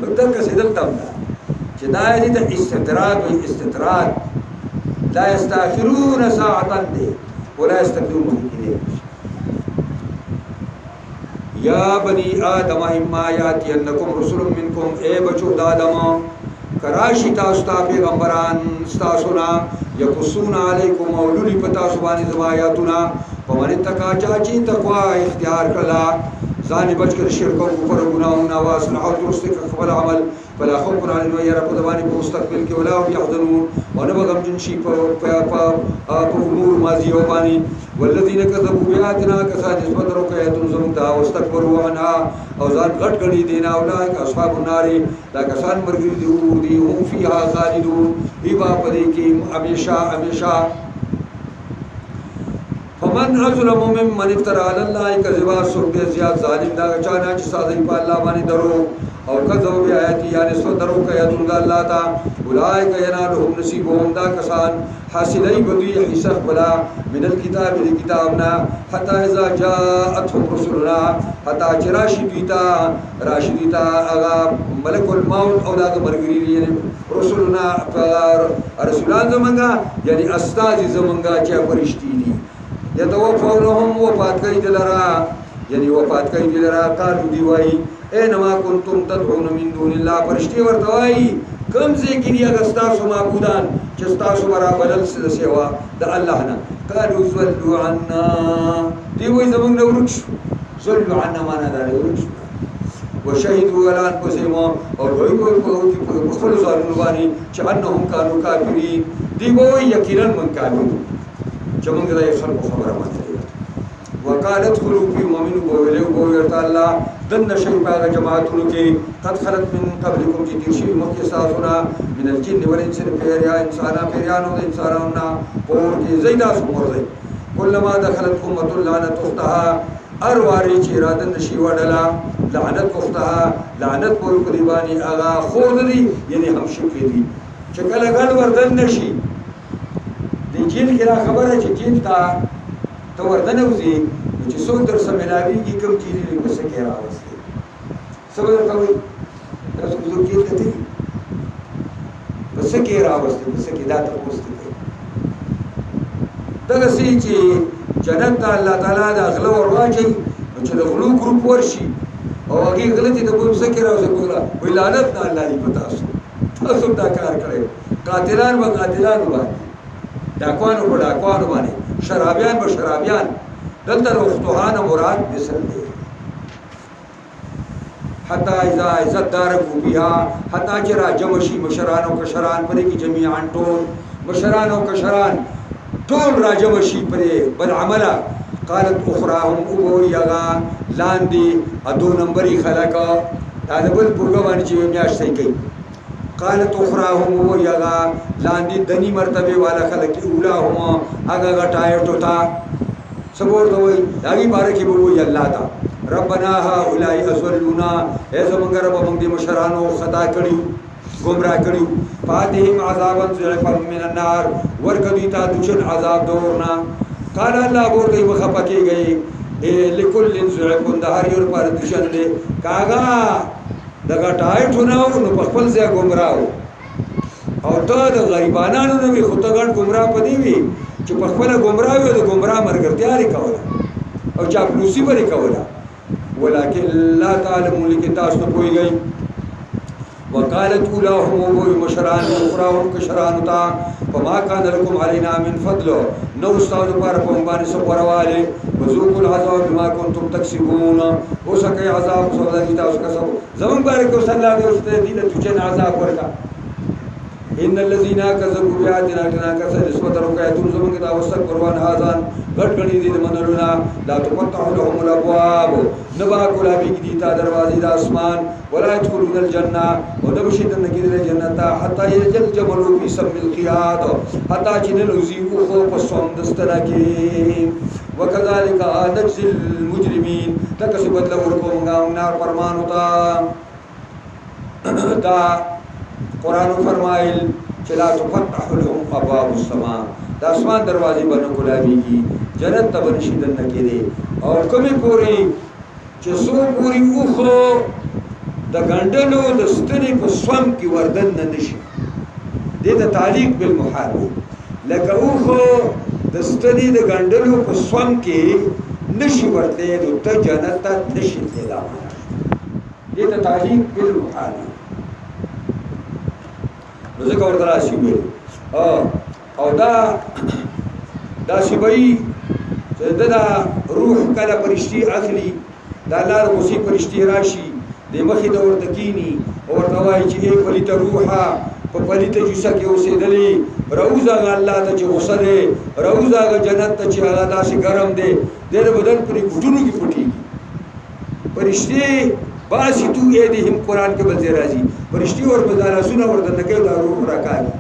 نو دلته دلته هم ده چې دا دې ته استطراد وایي استطراد لا يستأخرون ساعة دی ولا يستقدمون کېدی یا بنی آدم اما یاتینکم رسل منکم اے بچو دادم کراشی تاسو ته پیغمبران تاسو نه یقصون علیکم اوللی پتا سبحان زمایاتنا پمن تکا چاچی تقوا اختیار کلا ځان بچ کر شرک او کفر ګناہوں واسلح او درست خپل عمل فلا خوف علیهم ولا رب دبانی په مستقبل کې ولا هم يحزنون او نه بغم جن شي په امور ماضی او باندې والذین كذبوا بآياتنا كساد نسبت رکایتون زمون تا واستكبروا عنها او ځان غټ غړي دینا اولئک اصحاب النار دا کسان مرګري دي هم فيها خالدون ایبا پدې کې همیشه همیشه فمن ظلم ممن افترى على الله كذبا سوق زیات ظالم دا چانا چې ساده په الله باندې درو او کذب بیااتی یعنی سو درو کایتون الله تا اولئک ینالهم نصیبهم دا کسان حاصلای بدوی حصہ بلا من الكتاب الكتابنا حتى اذا جاءتهم رسلنا حتى راشدیتا اغا ملک الموت او دا مرګری یعنی رسولنا رسولان زمنګا یعنی استاد زمنګا چې فرشتي دي یتوفونهم وفات کوي دلرا یعنی وفات کوي دلرا قالو دی وای اینما کنتم تدعون من دون الله فرشتي ورته وای کوم ځای کې دی هغه تاسو معبودان چې تاسو برا بدل سیوا د الله نه قالو زلوا عنا دی وای زمونږ نه ورچ زلوا عنا معنا دا ورچ وشهدوا على انفسهم او دوی په خپل ځانونو باندې چې انهم كانوا کافرین دی وای یقینا من کافر چې موږ دا یو خبره مانه وقالت خلوا في مؤمن بوله تعالی دن شي په جماعتونو کې قد خلت من قبلكم چې دي شي مخکې تاسو من الجن والانس پیریا انسانانو د انسانانو پور کې زیدا سمورځي کلمہ دخلت امه لعنت اختها ارواري چې اراده نشي وډلا لعنت اختها لعنت په قرباني اغا خود دي یعنی هم شي کې دي چې کله ګل وردن نشي د جیل کې را خبره چې جیل ته وردن وزي چې څوک در سملاوي کې کوم چیز لري بس کې راوځي سبا کوي تاسو کو کې کته بس کې راوځي بس کې دا تاسو ته دغه سي چې جنت الله تعالی د اغلو ورواچي چې د غلو ګروپ ورشي او هغه غلطي د بوم سکه راوځي کولا ولادت نه الله دی پتا تاسو دا کار کړو قاتلان و قاتلان باندې ډاکوانو په ډاکوانو باندې شرابیان به شرابیان دلته روختوهانه مراد بسل دی حتی اذا عزت دارکو بیا حتی چې را جمع شي مشران او کشران پرې کې جميعا ټول مشران او کشران ټول را جمع شي پرې بل عمله قالت اخراهم او یغا لاندې ادو نمبرې خلک دا د بل پروګرام چې میاشتې کوي قالت اخراهم او یغا لاندې دني مرتبه والا خلک اولاهما هغه غټایټو تا سبور دوی داغي بارکه بو وی الله تا ربنا هؤلاء ازلونا ایسا منگا رب منگ دی مشرانو خطا کریو گمراہ کریو فاتحیم عذابا ضعفا من النار ورکدیتا دچن عذاب دورنا قال اللہ بورتی مخفا کی گئی لکل ضعفن دہاریون پر دشن دے کاغا دگا ٹائٹ ہوناو نو پخپل زیا گمراہو او تا دا غریبانانو نوی خودتگان گمراہ پدیوی چې په خپل گمراه وي د گمراه مرګرتیاري کوله او چاپلوسي بری کوله ولكن لا تعلمون لك تاسو پويږئ وقالت اولاهم ومشران اخراهم كشران تا فما كان لكم علينا من فضل نو استاد پر په باندې سپرواله وذوقوا العذاب بما كنتم تكسبون وسکه عذاب سودا کی تاسو کا سب زمون بارک صلی الله علیه وسلم دې ته چې عذاب ورکا ان الذين كذبوا بآياتنا كسر اسوة ركعتون زمن كتاب واستكبروا عن هذا غټ غني دي منلونا لا تفتح لهم الابواب نبا کولا بي دي تا دروازې د اسمان ولا يدخلون الجنه ودبشت النجيل الجنه حتى يجل جمل في سم الخياط حتى جن الوزيو خو پسوم دستنا کې وكذلك نجزي المجرمين تکسبت لورکم نار فرمان ہوتا دا قرآن فرمائل چلا تفتح لهم ابواب السماء دا اسمان دروازې باندې کولاویږي جنت ته بنشیدل نه کېږي او کومې پوری چې سو پوری اوخو د ګندلو د ستنې په سوم کې وردن نه نشي دې ته تعلیق بالمحال لکه اوخو د ستنې د ګندلو په سوم کې نشي ورته نو ته جنت ته نشي تللی دې ته تعلیق بالمحال نو ځکه ورته راشي او دا شبئی چې دا روح کله پرشتي اخلي دا الله د موسی پرشتي راشي د مخې د ورته کینی او ورته وایي چې ای پلیت روحه په پلیت جوسه کې اوسېدلې روزه الله ته چې غوسه دی روزه جنت ته چې هغه داسې ګرم دی د بدن پرې ګټونو کې پټېږي پرشتي باسی تو ایدهم قرآن کې بل ځای راځي پرشتي ور په لاسونه ورته نه کوي دا روح راکاږي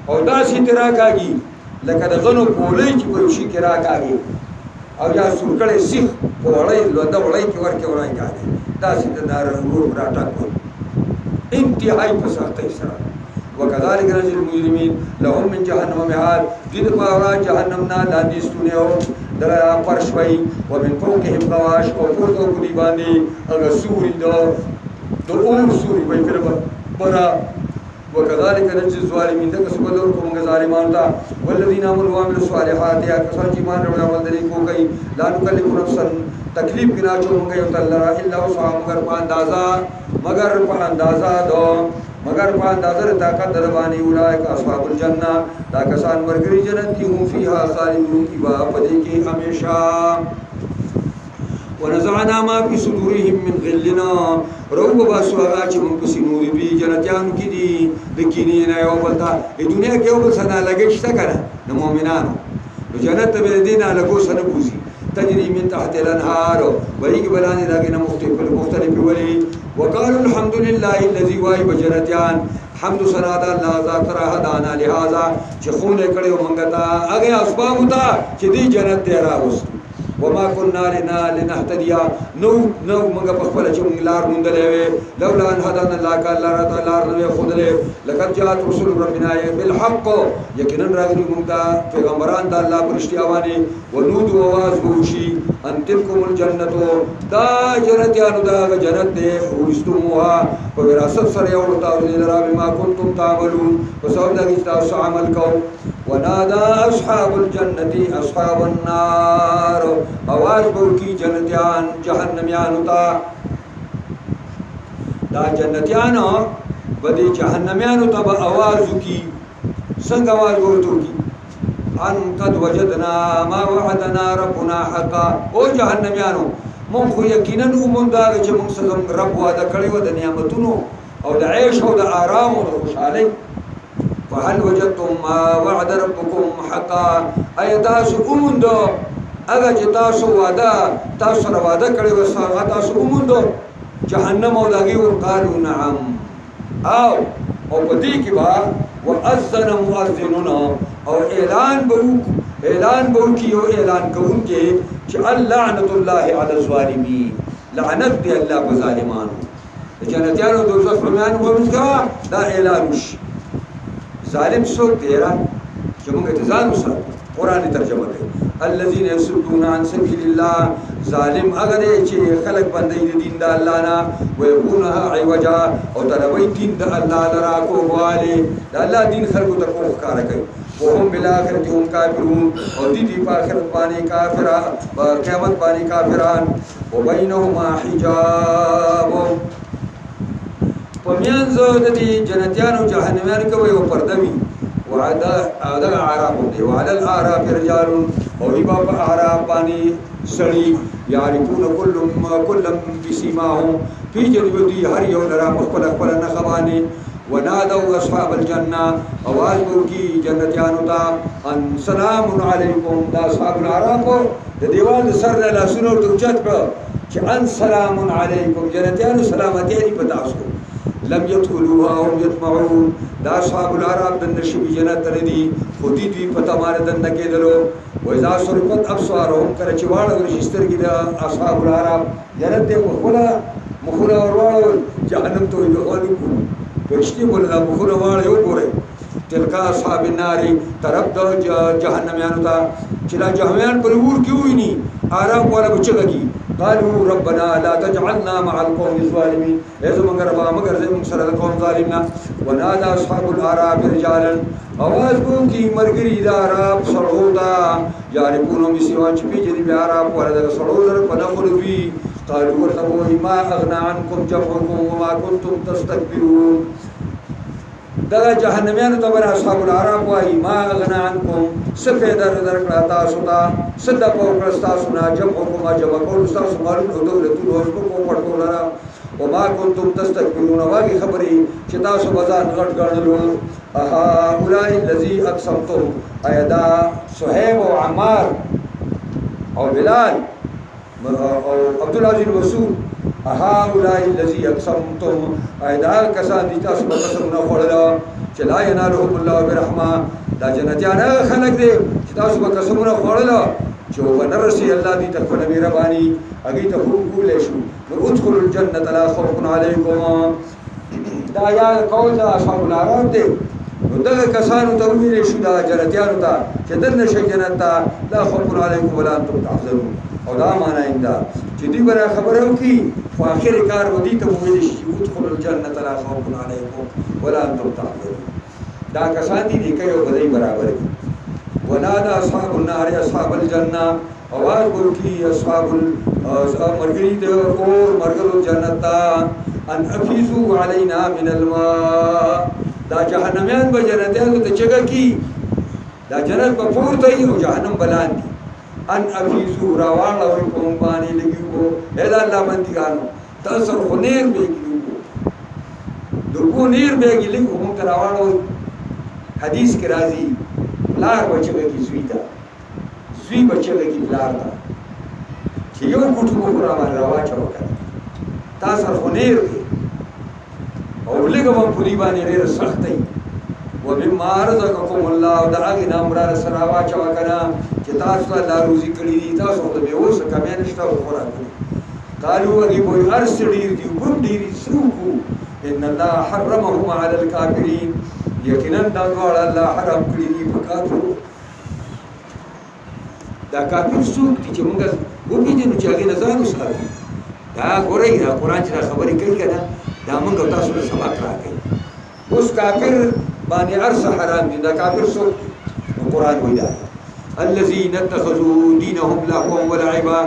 او داسې ته راکاږي لکه د غنو پولۍ چې په یو شي کې راکاږي او یا سورکړی سیخ په وړۍ لونده وړۍ کې ورکې وړی کاږي داسې ته دا روح راټاکوي انتهایی په سختۍ سره وكذلك نجزي المجرمين لهم من جهنم مهاد دې دپاره جهنم نه لاندې ستونی او د فرش وی ومن فوقهم غواش او پورته په دې باندې هغه سوري د اور سوري وی پر برا وكذلك نجزي الظالمين دغه څه بدل کوم ظالمان ته والذین آمنوا وعملوا الصالحات یا کسان چې ایمان وروړي عمل دې کوي لا نکلف نفسا تکلیف کنا چو موږ یو تعالی الا وسع مگر په اندازه طاقت در باندې اولئک اصحاب الجنه دا کسان ورګری جنت هم فيها خالدون کی با پدې کې همیشه ونزعنا ما في صدورهم من غلنا روب باسواغا چې موږ سينو دي جنتيان کې دي د کینې نه یو بلتا د دنیا کې یو بل سره لګښت کړه د مؤمنانو جنت به دینه لګو سره بوزي تجري من تحت الانهار وهي بلاني داګه مختلف ولي وقالوا الحمد لله الذي واي بجنتيان حمد سنا د الله ذات راه دانا لہذا چې خونه کړي ومنګتا هغه اسباب وتا چې دی جنت ته راوست وما كنا لنهتدي نو موږ په خپل چې موږ لار مونږلې وې لولا ان هدانا الله قال الله تعالی نو خودلې لقد جاءت رسول ربنا بالحق یقینا راغلي موږ ته پیغمبران د الله پرشتیا باندې ونود आवाज وشي ان تلكم الجنه دا جنتیانو دا جنت دې ورستموها په وراثت سره یو تاسو لرا بما كنتم تعملون وسوف تاسو عمل کو ونادى اصحاب الجنه اصحاب النار आवाज بوکی جنتیان جهنميانو تا دا جنتیانو بدی جهنميانو تا به आवाज کی څنګه आवाज ورته کی ان قد وجدنا ما وعدنا ربنا حقا او جهنميانو مونږ خو یقینا ومنځ دا چې مونږ سره رب وعده کړی و د نعمتونو او د عيش او د آرام او د خوشحالي فهل وجدتم ما وعد ربكم حقا ايتاس ومنځ اگر چې تاسو وعده کړی و تاسو وموندو جهنم او داګي ور قالو نعم او پدې کې با واذن مؤذنون او اعلان بوکي او اعلان کوونکې چې لعنت الله علی الظالمین لعنت دی الله په ظالمانو جنتیانو دوزخ فرمان ومنځه دا اعلان وشي ظالم څوک دی را چې موږ ته ځان وساتو قرآن ترجمه کوي الذين يصدون عن سبيل الله ظالم اگر چې خلق بندي دین د الله نه ويبغونها عوجا او طلبي دین د الله لرا کو والي د الله دین خلق ته کو ښکار کوي وهم بالاخره هم کافرون او دي په آخرت باندې کافران په قیامت باندې کافران وبينهما حجاب پمینځ د دې جنتیانو جهنميان کوي او پردوي وعلى الأعراف وعلى الأعراف رجال وهبا بأعراف باني سړي يعرفون كل بسيماهم في جنبدي هر یو لرا خپل نخباني ونادوا اصحاب الجنه आवाज وکي جنتیانو ته ان سلام علیکم دا اصحاب الاعراف د دیوال سر له سونو ته چت کړ چې ان سلام علیکم جنتیانو سلامتی دی پتا اوسو لم يدخلوها وهم يطمعون دا اصحاب الاعراف د نشي جنت ردي خودي دوی پتا مار دند کېدلو وإذا صرفت أبصارهم کله چې واړه ورشستر کې د اصحاب الاعراف جنت ته خلا مخونه ورواړو جهنم ته وګورئ پښتي بوله دا مخونه واړه یو ګورئ تلکا اصحاب النار طرف د جهنميانو ته چې لا جهنميان پر ور کې ویني اعراف ولا بچلږي قالوا ربنا لا تجعلنا مع القوم الظالمين اذا مگر زمون سره د قوم ظالمنا ونادى اصحاب الاعراف رجالا आवाज کی مرګري دا اعراف سړودا یاربونو میسوان چې پیجری بیا اعراف ورته سړودر په نخل وی قالوا ورته ما اغنى عنكم جمعكم وما كنتم تستكبرون دا جهنميان ته بر اصحاب الاعراف وای ما اغنى عنكم سفید درکړه تاسو ته صد په پرستا سنا جمعكم جمع کول تاسو مالو دولتونو اوس په پټولرا وما كنتم تستكبرون واغي خبري چې تاسو بازار غټ غړلو هؤلاء الذي اقسمتم ايدا صهيب وعمار او بلال او عبد العزيز مسعود هؤلاء الذي اقسمتم ايدا کسان دي تاسو په قسمونه خوړل چې لا ينالهم الله برحمه دا جنتیان خلق دي چې تاسو په قسمونه خوړل چې ونرسي الله دي ته په مهرباني اگې ته وګول شو نو ادخلوا الجنه لا خوف عليكم دا یا قول دا اصحاب الاعراف دي نو دغه کسانو ته ویل شو دا جنتیانو ته چې دنه شي جنت ته لا خوف عليكم ولا انتم تحزنون او دا معنا ایندا چې دوی بره خبره وکي خو اخر کار ودی ته ویل شي ادخلوا الجنه لا خوف عليكم ولا انتم تحزنون دا کسان دي کوي بدای برابر ونادى اصحاب النار اصحاب الجنه आवाज ورکی اصحاب مرګری د اور مرګلو جنت ان افیزو علینا من الماء دا جهنميان به جنتیانو ته چګه کی دا جنت په پورته او جهنم بلان دي ان افیزو راواله ور کوم باندې لګیو اې دا الله بندګانو تاسو خنیر به کیو دغه نیر به کیلو هم راواله حدیث کې راځي لار بچو کی سویتا سوی بچو کی لار دا چې یو ګټو کو راوا چاو کړ تاسو خنیر او لګو په دی باندې ډېر سخت دی و بما رزقكم الله دا هغه نامرار سراوا چا وکړه چې تاسو الله روزي کړی دي تاسو ته به اوس کمه نشته خوراک قالوا وګي وي ارس ډیر دی ګم ډیر سوکو ان الله حرمهم على الكافرين یقینا دا ډول الله حرام کړی دي په کافرو دا کافر سوک چې موږ وګینو چې هغه نظر وساتو دا ګورې دا قران چې خبرې کوي کنه دا موږ تاسو ته سبق راکړي اوس کافر باندې ارس حرام دي دا کافر سو قران وایي الذين اتخذوا دينهم لهوا ولعبا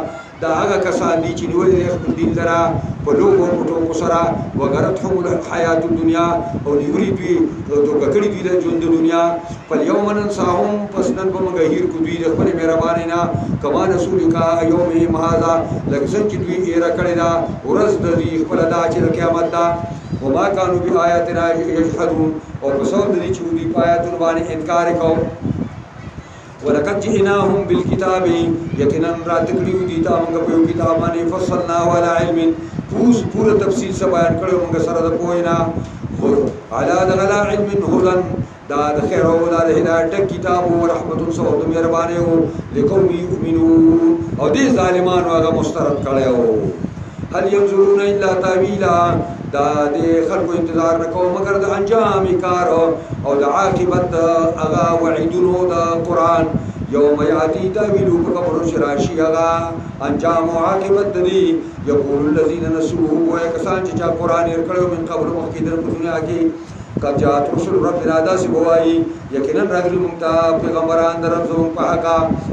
دا هغه کسان دي چې نیولې خپل دین لرا په لوګو ټوکو سره وغرتهم الحیات الدنیا او نیوري دوی دوه کړي دوی د ژوند د دنیا په یوم ننساهم پسنن په مغیر کو دوی د خپل مهرباني نه کما رسول کا یوم هذا لکه څنګه دوی یې را کړی دا ورځ د دې خپل دا چې قیامت دا وما كانوا بآياتنا يجحدون او په څو د دې چې دوی آیاتونو باندې انکار کوي ولقد جئناهم بالكتاب یقینا راتکلیو دي تا موږ په کتاب باندې فصلنا ولا علم پورا تفصیل سره بیان کړو موږ سره د پوینا على دغلا علم هدن دا د خیر او د هدایت کتاب او رحمت او د مهرباني او لقوم يؤمنون او دې ظالمانو هغه مسترد کړو هل ينظرون الا تاويلا دا دې خلکو انتظار نکوه مگر د انجام کار او د عاقبت هغه وعیدونو د قران یوم یاتی تاویلو په قبر شراشی هغه انجام او عاقبت دې یقول الذين نسوه وکسان چې قران یې کړو من قبل مخکې در په دنیا کې قد جاءت رسل ربنا داس بوای یقینا راغلی مونږ ته پیغمبران درم زموږ په حق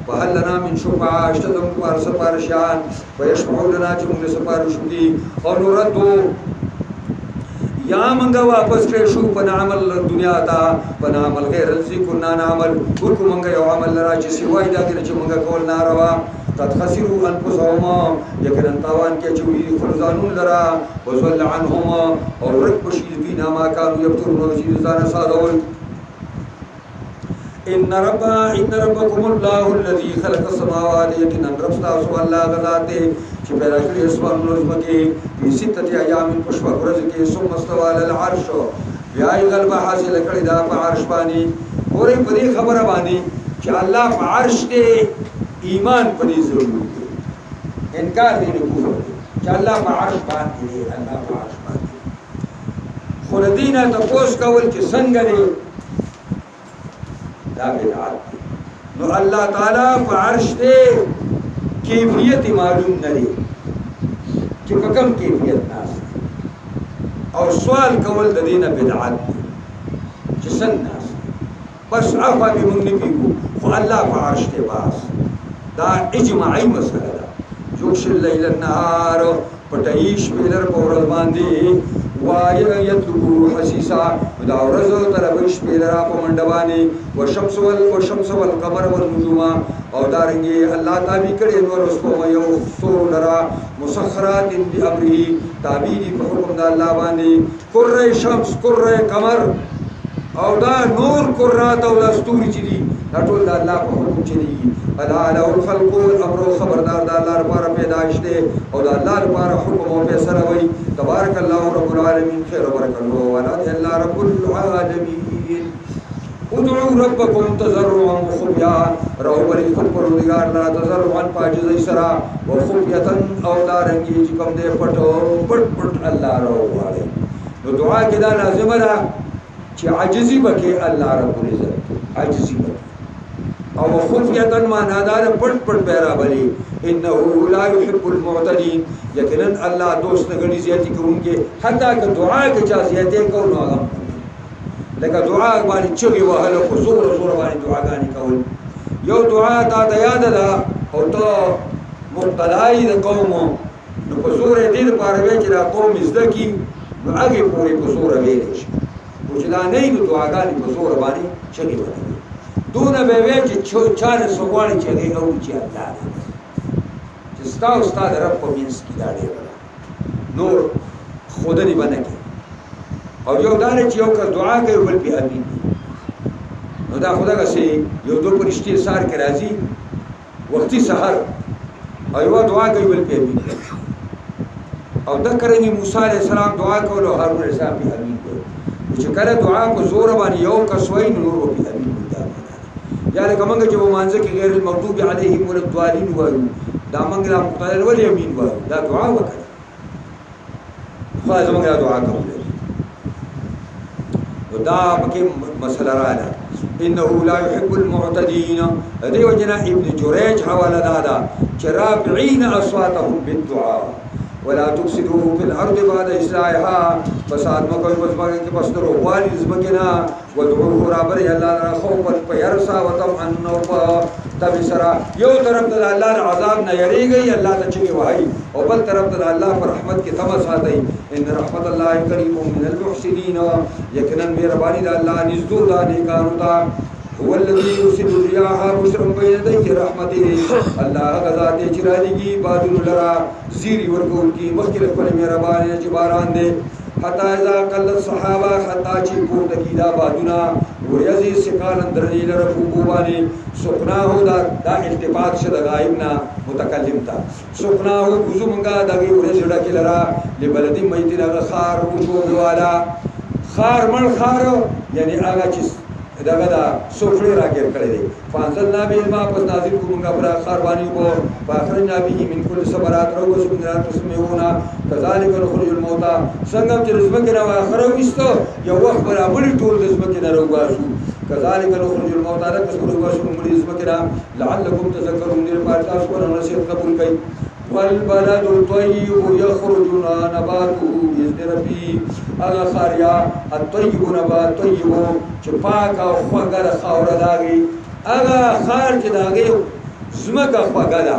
وهل لنا من شفعاء اشتدم سپارشان ويشفعوا لنا چې موږ سپارش دي او نوردو یا منګه واپس کړې شو په عمل دنیا ته په عمل غیر ذکر نه عمل ورکو منګه یو عمل را چې سوای دا چې منګه کول ناروا قد خسروا انفسهم یقینا تاوان کې چوي خلزانون لرا وزل عنهم او رب بشید بنا ما كانوا يبترون وزید ځان سادول ان ربكم الله الذي خلق السماوات یقینا رب تاسو الله غذاته چې پیدا کړی اسمانونو زمکه په ستة ایام پښپ ورځ کې ثم استوى على العرش بیا یې غلبه حاصل کړی دا په عرش باندې اورې په دې خبره باندې چې الله په عرش کې ایمان پدې ضروري دی انکار دې نه کوو چې الله په عرش باندې دی الله په عرش باندې خو دینه تاسو کول چې څنګه دی دا بدعت نو الله تعالی په عرش دی کیفیت معلوم نه دی چې په کوم کیفیت ناس او سوال کول د دینه بدعت چې څنګه بس عفوا بمن نبيو فالله په عرش دی باس دا اجماعي مسله ده جوش الليل النهار پټایش پیلر پورل باندې وای یتلو حسیسا دا ورځ طلبش پیلر په منډبانی وشمس والقمر والنجوم او دارنګي الله تعالی کړي نور اوس په یو سور لرا مسخرات بامره تعبیری په حکم د الله باندې کره شمس کره قمر او دا نور قرات او دستور چي دي ټول د الله په حکم چي دي الا له الخلق والامر خبردار د الله لپاره پیدائش دي او د الله لپاره حکم او فیصله وي تبارك الله رب العالمين خير برکته ولا الا رب العالمين ادعوا ربكم تضرعا وخفيا رب الپروردگار لا تضرعا پاجزي سرا وخفيا او دارنګي چې کوم دې پټ الله راوړي نو دعا کې دا لازم ده چې عاجزي وکي الله رب العزت عاجزي وکي او خفیه معنا دار پټ برابرې انه لا يحب المعتدين یقینا الله دوست غني زیاتی کوونکې حتی که دعا کې چا زیاتې کو نو هغه لکه دعا باندې چغي وهله کو زور باندې دعاګانې کول یو دعا تا د یاد ده او ته مبتلای د قوم نو په زور دې لپاره وی چې دا قوم زدکی نو هغه پورې په زور ویل شي چې دا نه نو دعاګانې په زور باندې چغي وهله دونه به وی چې چاره سوغوانې چې هغه او چې الله چې استاد رب په مینس کې دا دی نور خودنی باندې او یو دانه چې یو کړه دعا کوي بل په امين نو دا خدای غسي یو دو پرشتي سار کې راځي وختي سحر او یو دعا کوي بل په امين او دا کرنی موسی عليه السلام دعا کول او هارون عليه السلام په امين چې کله دعا په زور باندې یو کسوي نور په امين یا لکه موږ چې ومانځه کې غیر المغضوب علیهم ولا الضالین وایو دا موږ لا مختار ولې امین وایو دا دعا وکړه خدای زموږ دعا کوي دا پکې مسله راځي انه لا يحب المعتدين دی وجنا ابن جریج حواله دادا چې رافعين اصواتهم بالدعاء ولا تفسدوا في الارض بعد اصلاحها فساد مکوئ پسماګه کې پسترو والی زمکنا ودعوه رابر الله خوفا فيرسا وطمعا تبصرا یو طرف ته الله عذاب نه یریږي الله ته چي وایي او بل طرف ته الله پر رحمت کې تم ساتي ان رحمت الله قريب من المحسنين یقینا مهرباني د الله نزدور د نیکانو ته هو الذي يرسل الرياح بشرا بين يدي رحمته الله غزا دې چرالږي بادل لرا زيري ورکول کی مخکې خپل مهرباني چې باران دې حتا اذا قل الصحابه حتا چې پورته کیدا بادونا وريزي سقال اندرني لرفو باندې سقناه دا التفات شد غائبنا متکلم تا سقناه وزمنګا دغه وريزي ډکه لرا لبلدي ميتنا خار وشو والا خار مل خار یعنی هغه چې دغه دا سوفړی راګر کړی دی فانزلنا بالما پس نازل کومګه پر خربانی کو باخرجنا به من كل صبرات رو وسبنات تسمعونا كذلك نخرج الموتى څنګه چې رزمکه نو اخره وستو یو وخت برابر ټول رزمکه نه روغاسو كذلك نخرج الموتى رکس روغاسو مریض مکه لعلكم تذكرون دې پات تاسو کو نصیحت قبول کړئ والبلد الطيب يخرج نباته بإذن ربه اغا خاریا الطيب نبات طيب چې پاک او خوږه خاور داږي اغا خار چې داږي زمکه خوږه ده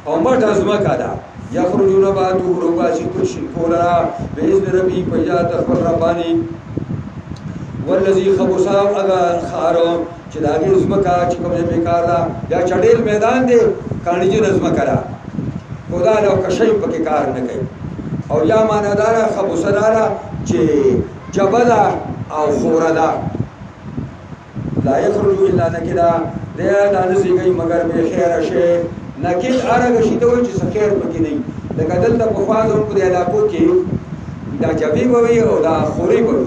او مټه زمکه ده يخرج نباته روباشي کشن کولا بإذن ربه پیات خپل رباني والذي خبصا اگا خارو چې داګه زمکا چې کوم بیکار دا یا چډیل میدان دی کانیجه زمکا را خدا له کشي پکې کار نه کوي او یا معنا دار خبصا دارا چې جبدا او خوردا لا يخرج الا نكدا دا دانسي کوي مگر به خیر شي نکید ارګه شي ته چې خیر پکې نه لکه دلته په خواږه په علاقو کې دا جبي وي او دا خوري وي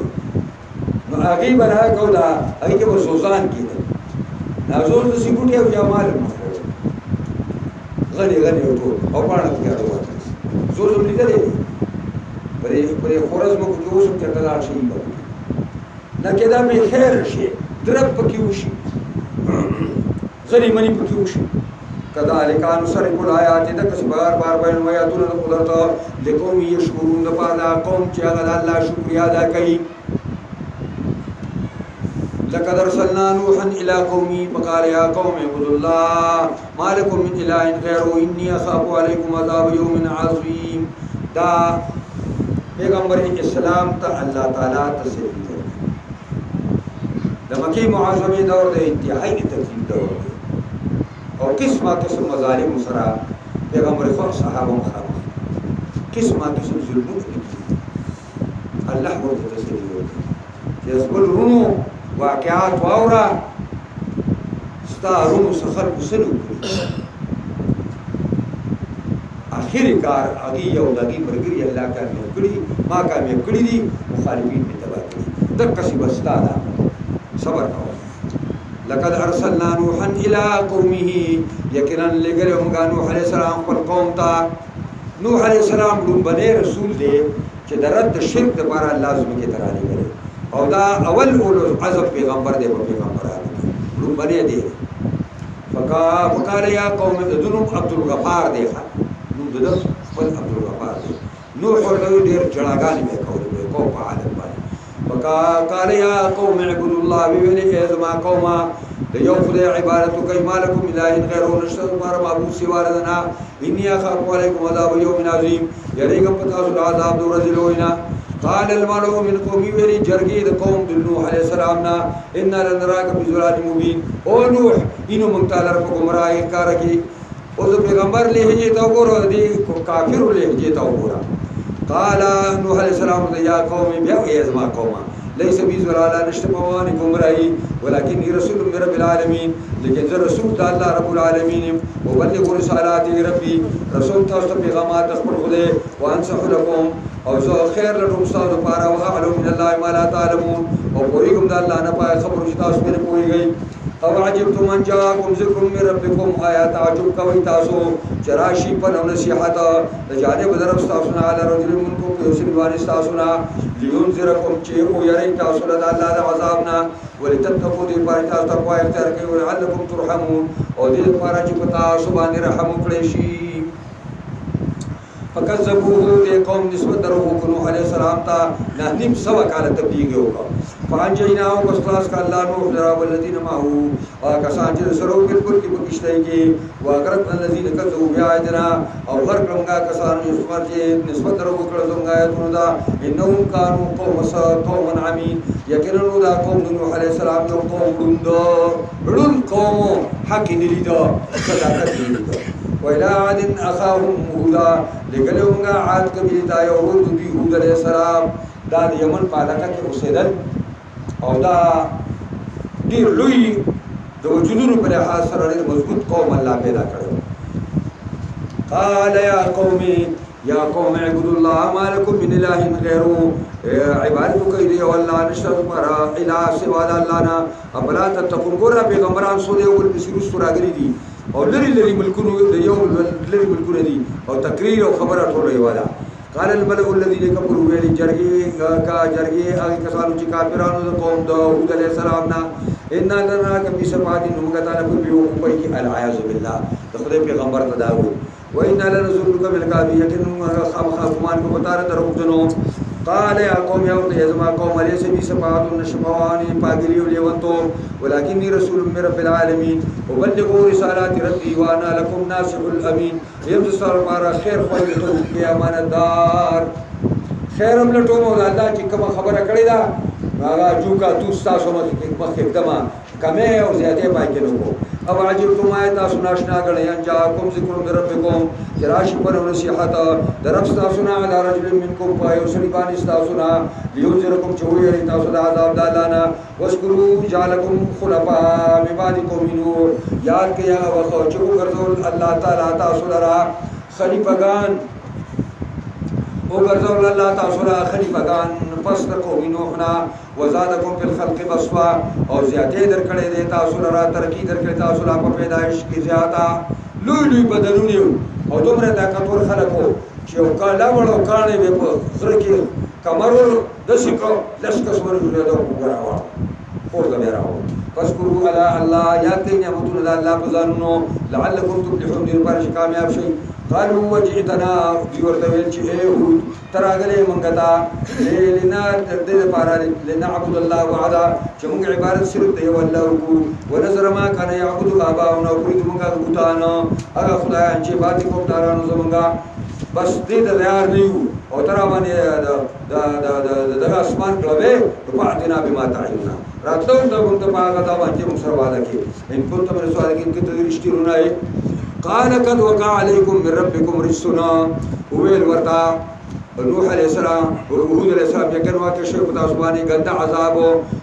نو هغه بنا کو دا هغه کې وسوزان کېده نازور د سیګوټي او جمال غني غني او پاڼه کې راوړل زور زم لیدلې پرې خورز مو کې اوس ته تلل شي نکدا به خیر شي درب پکې وشي غني منی پکې وشي كذلك نصرف الآيات دکس بار بار بیان آیاتونه د قدرت لقوم یشکرون د پاره قوم چې هغه الله شکریا ادا کوي لقد ارسلنا نوحا الى قومه فقال يا قوم اعبدوا الله ما لكم من اله غيره اني اخاف عليكم عذاب يوم عظيم دا پیغمبر اسلام ته الله تعالی تسلیت د مکی معظمه دور د انتهایی تکلیف دور او قسم مظالم سره پیغمبر خو صحابه مخالف قسم ظلمون الله ورته تسلیت ورکړي چې خپل رونو واقعات واورا ستا رونو سخر وسلو اخیری کار اگی یو لگی برګری الله کامیاب کړي ما کامیاب کړي دي مخالفین په تبا کړي دغه څه بستا دا صبر کوه لقد ارسلنا نوحا الى قومه یقینا لګره موږ نوح علیہ السلام پر قوم ته نوح علیہ السلام لومبنه رسول دی چې د رد شرک لپاره لازم کې ترانه کړي او دا اول عزب پیغمبر دی په پیغمبرانو لومبنه دی فقال یا قوم ذنوب عبد الغفار دی نو د خپل عبد الغفار دی نوح ورته ډیر جړاګانې به کولې په عالم باندې قال يا قوم اعبدوا الله ویلې ازما قوما د یو خدای عبادت کوي مالکم اله غیر نشته مار معبود سوا لنا اني اخاف عليكم عذاب يوم عظيم یریګم پتا سو عذاب د ورځې لوینا قال الملأ من قومي ویلې جرګې د قوم د نوح عليه السلام نا ان لنراك بذلال مبين او نوح انو مختالر په گمراهی کار کی او د پیغمبر لهجه تا وګورو دي کافر لهجه تا وګورو قال نوح عليه السلام يا قوم بیا ازما قوما ليس بي زلالا نشتموان گمراهي ولكني رسول من رب العالمين لیکن زه رسول الله رب العالمين وبلغ رسالات ربي رسول تاسو پیغامات خپل خدای وانصح لكم او زه خیر لرم تاسو لپاره او اعلم من الله ما لا تعلمون او پوریګم د الله نه پای خبر چې تاسو نه پوریږئ او عجبتم من جاءكم ذكر من ربكم آیات عجب کوي تاسو چراشی په نصیحت د جانب درف تاسو نه علی رجل منکم یوسف باندې تاسو نه لينذركم چې او یری تاسو له الله د عذاب نه ولتتقوا دې پاره تاسو تقوا اختیار کوي ولعلکم ترحمون او دې لپاره چې تاسو باندې رحم وکړي شي فکذبوه دې قوم نسبت درو نوح علیہ السلام ته نه نیم سوا کال تبلیغ وکړ فانجیناه واسخلاص کا الله نوح درا والذین معه وکسان چې سره بالکل کې پکشتای کې واغرق الذین کذبوا بیااتنا او غرق موږ کسان چې نسبت درو وکړ زموږ آیاتونو دا انهم كانوا قوم عمین یقینا دا قوم نوح علیہ السلام یو قوم لون قوم حق نلیدا صداقت نلیدا وإلى عاد أخاهم هودا لقلهم عاد قبيلة يهود بهود عليه السلام دا یمن په علاقه کې اوسېدل او دا ډېر لوی د وجودونو په لحاظ سره ډېر مضبوط قوم الله پیدا کړو قال يا قوم اعبدوا الله ما لكم من اله غيره عبادت کوي دی والله نشته پر اله سوا د الله نه ابلا تتقون ګور پیغمبران سورې او بشیر سورګری دي او لري ملکونو د یو لري ملکونه دي او تقریر او خبره ټول یو ده قال الملأ الذين كفروا ویل جرګي هغه کسانو چې کافرانو د قوم داوود علیه السلام نه ان لنا کبي سفاد نمغتا نه په یو کوي کې العیاذ بالله د خدای پیغمبر ته داوود وإن لنظنك بالكاذب يكن خامخمان کو بتا رہا درو جنو قال يا قوم يا ازما قوم ليس بي سفاهة نشفواني پاگلی وليونتو ولكني رسول من رب العالمين وبلغوا رسالات ربي وانا لكم ناصح الامين يمسر مارا خير خويتو يا امانتدار خيرم لټو مو الله چې کوم خبره کړی دا هغه جوکا دوستا سو مخکدما کمه او زیاته پای کې نو اب عجبتم ما تاسو ناشنا غړي ان جاءکم ذکر من ربکم چراش پر نصیحت درف تاسو نه علی رجل منکم پایو سړي باندې تاسو نه لیوزرکم چوي تاسو د عذاب دالانا واشکروا جعلکم خلفاء من بعد قوم نوح یاد کیا وخو چې ګرځول الله تعالی تاسو لرا خلیفګان او ګرځول الله تاسو لرا خلیفګان پس د قوم نوح نه وزادکم فی الخلق بسوا او زیاته درکړې دې تاسو لرا ترقی درکړې تاسو لرا په پیدائش کې زیاته لوی لوی بدلونه او دومره طاقتور خلکو چې او کاله وړو کانه به په سره کې کمرو د سکو لسکس ورغله دا وګراوه اور دا راو فذكروا على الله یاتین نعمتون الله بزانو لعلکم تفلحون دې پر کامیاب شئ قالوا وجئتنا ورته ویل چې هود تراغله منګتا لنا دې لپاره لنعبد الله وعدا چې موږ عبادت صرف دی والله کو ونظر ما كان يعبد اباؤنا او دې موږ غوتانو هغه خدای چې باندې کوم دارانو زمونږه بس دې د یار نه یو او تر باندې د اسمان کلبه په پاتینا به ما تعینا راتلو ته کوم ته هغه دا باندې موږ سره وعده کې ان کوم ته سوال کې ته رښتینونه قال قد وقع عليكم من ربكم رجسنا ويل ورتا نوح عليه السلام وهود عليه السلام يكن واقع شيء بتاسباني غد عذاب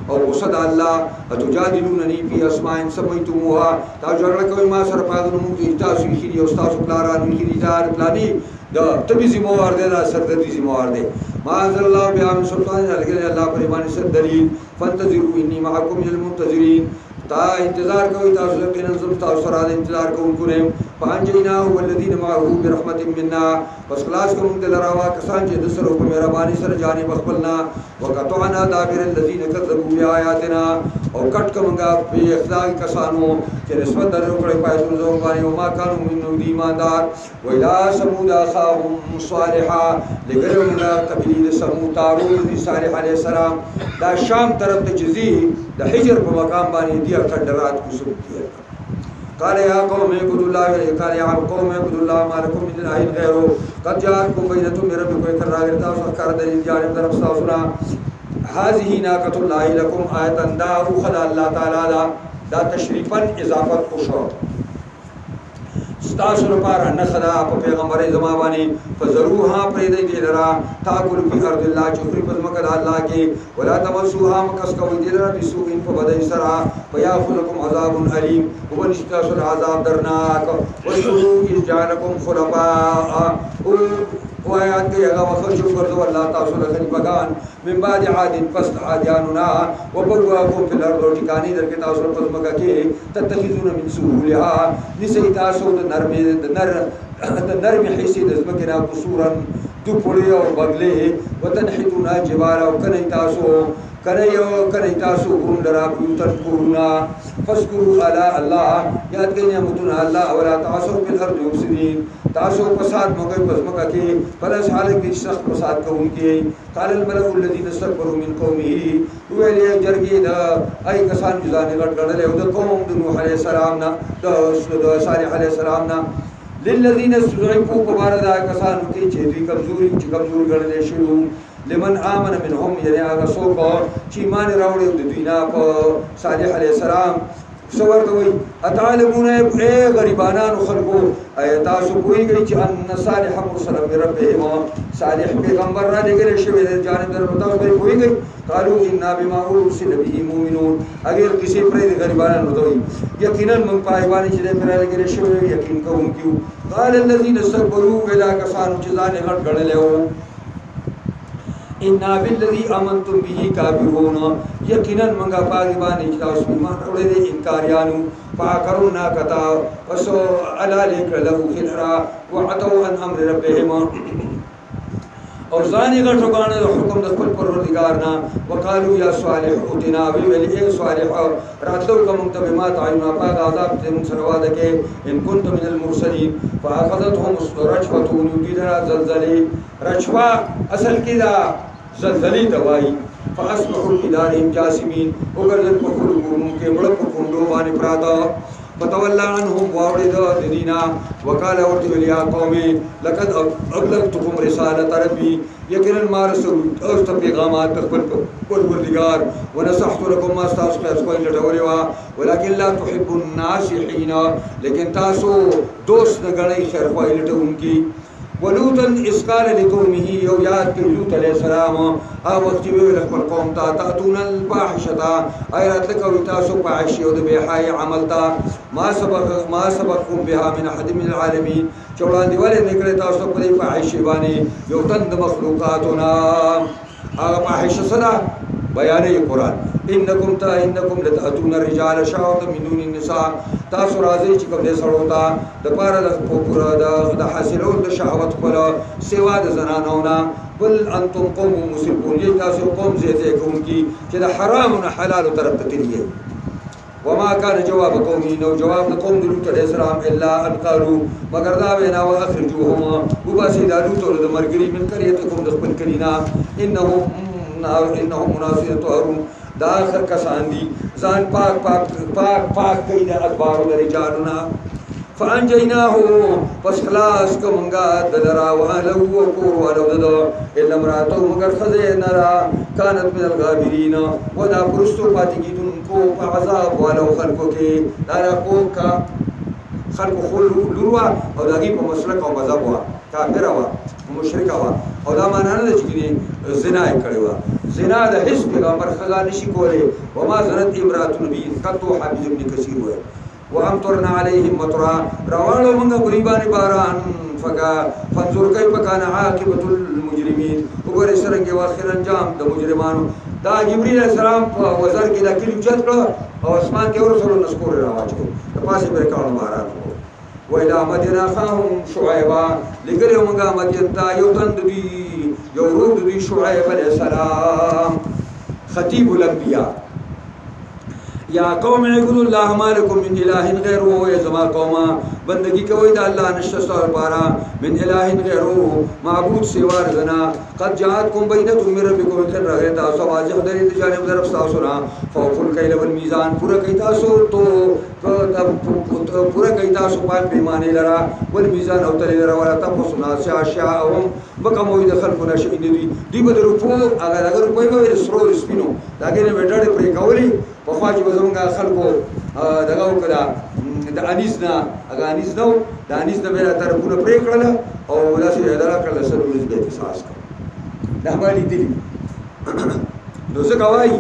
او وصد الله اتجادلونني في اسماء سميتموها تاجر کوي ما سره پادو مو دي تاسو خيري او تاسو پلارانو خيري دار پلاني دا تبي زموار دي دا سر دي زموار دي ما انزل الله بيان سلطان الله پر ایمان سر دلیل فانتظروا اني معكم من المنتظرين تا انتظار کوي تاسو کې نن زم تاسو سره انتظار کوونکو نه پانځینا والذین معه برحمت منا پس خلاص کوم د لراوا کسان چې د سره په مهرباني سره جانب خپلنا وقطعنا دابر الذین كذبوا بآياتنا او کټ کومګه په اخلاق کسانو چې نسبت درو کړي پایتون زو باندې او ما كانوا من ایماندار ویلا سمود اخاهم صالحا لګرمنا قبیله سمود تارون صالح علیه السلام دا شام طرف ته جزي د حجر په مقام باندې دی کډرات کو سب کیه قال يا قوم اعبدوا الله قال يا قوم اعبدوا الله ما لكم من اله غيره قد جاءتكم بينة من ربكم كراغرتا وسكر دليل جانب طرف تاسونا هذه ناقة الله لكم آية دا خدا الله تعالی دا تشریفا اضافت کو شو ستاسو لپاره نه خدا په پیغمبر زما باندې فزروها پرې دې لرا تاکل فی ارض الله چفری په مکه الله کې ولا تمسوها مکس کوي دې لرا بسوء په بدای سرا فیاخذکم عذاب الیم وبنشتاسو عذاب درناک وشرو اجانکم خلفاء او آیات کې هغه وخت چې ورته الله تاسو له خلیفګان من بعد عاد پس عادیاننا وبرواکم فی الارض ټکانی درکې تاسو په مکه کې تتخذون من سهولها نسی تاسو د نرم حصے د ځمکې نه قصورا دو پړې او بغلې وتنحتون جبال او کني تاسو غوندرا بیوتن کورونا فذكروا على الله یاد کړئ نعمتونه الله ولا تعصوا في الارض مفسدين تاسو فساد مګي پس مکه کې فلس حالت کې سخت فساد کوونکي قال الملأ الذين استكبروا من قومه ویلې جرګي دا اي کسان ځان غټ غړل او د قوم د نوح عليه السلام نه د صالح عليه السلام نه للذين استضعفوا فباردا کسان کې چې دوی کمزوري غړل شي لمن آمن منهم یعنی هغه څوک چې ایمان راوړي د دوی نه په صالح علیه السلام څور دوی اتعلمون اے غریبانو خلقو تاسو پوهیږئ چې ان صالح مرسل من ربهم صالح پیغمبر را لګل شوی د جانب در تاسو پوهیږئ قالوا انا بما ارسل به مؤمنون اگر کسی پر غریبانو دوی یقینا من پایوانی چې پر لګل شوی یقین کوونکو قال الذين استكبروا ولا كسانوا چې ځان غټ غړل ان بالذي امنتم به كافرون یقینا منګه پاګی باندې چې تاسو ایمان اورې دي انکاریانو فاکرونا کتا وسو الا لیک له خلرا وعتوا عن امر ربهم او ځانې غټو غاڼه حکم د خپل پروردگار نه وقالو یا صالح اتنا وی اے صالح راتلو کوم ته ما تعینا پاک عذاب ته موږ سره واده کې ان كنت من المرسلين فاخذتهم رجفه وديرا زلزله رجفه اصل کې دا زلزلې دوايي فاصبحوا بدارهم جاسمين وګرځل په کورونو کې مړ په کوندو باندې پراته فتولى عنهم واورد دينا وقال ورتل يا قومي لقد ابلغتكم رسالة ربي يقينا ما رسول اوست پیغامات تخبر پروردگار ونصحت لكم ما استاسو خیر کوئی لټولوا ولكن لا تحب الناصحين لیکن تاسو دوست نه غړی خیر کوئی لټونکی ولوطا إذ قال لقومه یو یاد کړ لوط علیہ السلام او وخت ویل خپل قوم ته تاتون الفاحشه ایرات لکوي تاسو فاحشه او د بهای عمل تا ما سبقكم بها من احد من العالمين چوڑان دیواله نکړه تاسو په فاحشه باندې یو تند مخلوقاتنا هغه فاحشه صدا بیان قرآن انکم لتاتون الرجال شهوة من دون النساء تاسو راځي چې کوم دې سړو ته د پاره د پوره د حاصلول د شهوت خپل سیوا د زنانو نه بل انتم قوم مسلمون یی تاسو قوم زیاته کوونکی چې د حرام او حلال طرف ته تللی وما كان جواب قومي نو جواب قوم لوط عليه السلام الا ان قالوا مگر دا وینا واخرجوهم وباسي دا لوط د مرګري من قريتكم د خپل کلینا انهم مناصرة هارون دا آخر کسان دی ځان پاک کئی دا ادبارو دا رجالنا فانجیناه پس خلاص کمنگا دلرا وآلو وکور والو ددو الا مراتو مگر خزے نرا کانت من الغابرین ودا پرستو پاتی کی دن کو پا عذاب والو خلقو کے دارا کو کا خلقو خول لروا او داگی پا مسلک او مذہب وا کافر وا مشرک وا او دا مانا نه چې زنا کړي وا زنا د هیڅ پیغمبر خزا نشي کوله وما زنت امرات نبی قطو حافظ ابن کثیر وای وامطرنا عليهم مطرا روانو موږ غریبانه باران فکا فنزور کیف کان عاقبت المجرمین وګوره سرنګ واخر انجام د مجرمانو دا جبرئیل السلام په وزر کې د کلی چت کړ او اسمان کې ورسره نسکور راوچو په پاسه پر کاڼو باران وإلى مدينة أخاهم شعيبا لقريهم مقا مدينة يوتند دي يورود دي شعيب عليه السلام خطيب الأنبياء یا قوم اعبدوا الله ما لكم من اله غیره یا زما قوما بندگی کوي د الله نشته سره بارا من اله غیره معبود سوا رزنا قد جاءتكم بينة من ربكم خير رغتا سواجه دري جانب طرف تاسو را فوفل کيل والميزان پورا کوي تاسو تو پورا کوي تاسو په پیمانه لرا والميزان او تل لرا ولا تاسو ناس اشیاءهم بکموي د خلقنا شي دي بدر په اگر په وي سرو سپینو داګه نه وډړې پرې کولي په خوا چې زمونږ خلکو دغه وکړه د انیس نه هغه انیس نو د انیس نه به طرفونه پرې کړل او داسې اداره کړل سره ورځ به احساس کړ دا باندې دي نو څه کوي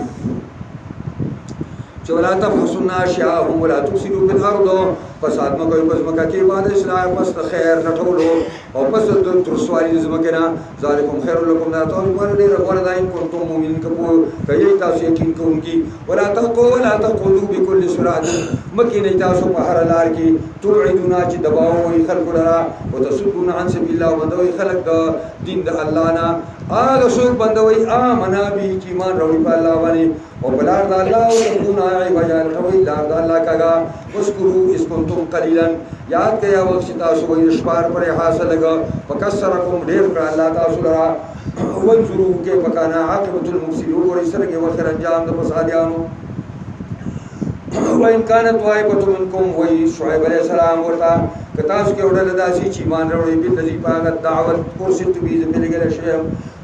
چې ولا تفحصوا الاشياء ولا تفسدوا بالارض فساد مکوئ پس مکا کې بعد اصلاح پس خیر نټولو او پس د ترسوالي زمکنا ذالکم خیر لكم لا تقولوا ډیر داین کنتم مؤمنین کپو کای تاسو یقین کوونکی ولا تقولوا بكل صراط مکه نه تاسو په هر لار کې توعدون چې دباوي خلق لرا وتصدون عن سبيل الله وبدوي خلق دین د الله نه هغه څوک بندوي امنا به چې ایمان وروړي په الله باندې او بلار د الله او تكون عبادت کوي لار د الله کاغا وذكروا اس کنتم قليلا یاد کیا وخت تاسو وې شپار پر حاصل لگا فکسرکم ډیر کړه الله تاسو لرا وانظروا كيف كان عاقبة المفسدين ورسره وخر انجام د فسادیانو وإن كانت طائفة منكم وشعيب عليه السلام ورتا کتاس کې وړل داسي چې ایمان وروړي په دې پاغت دعوت ورسېت به دې ملګری شي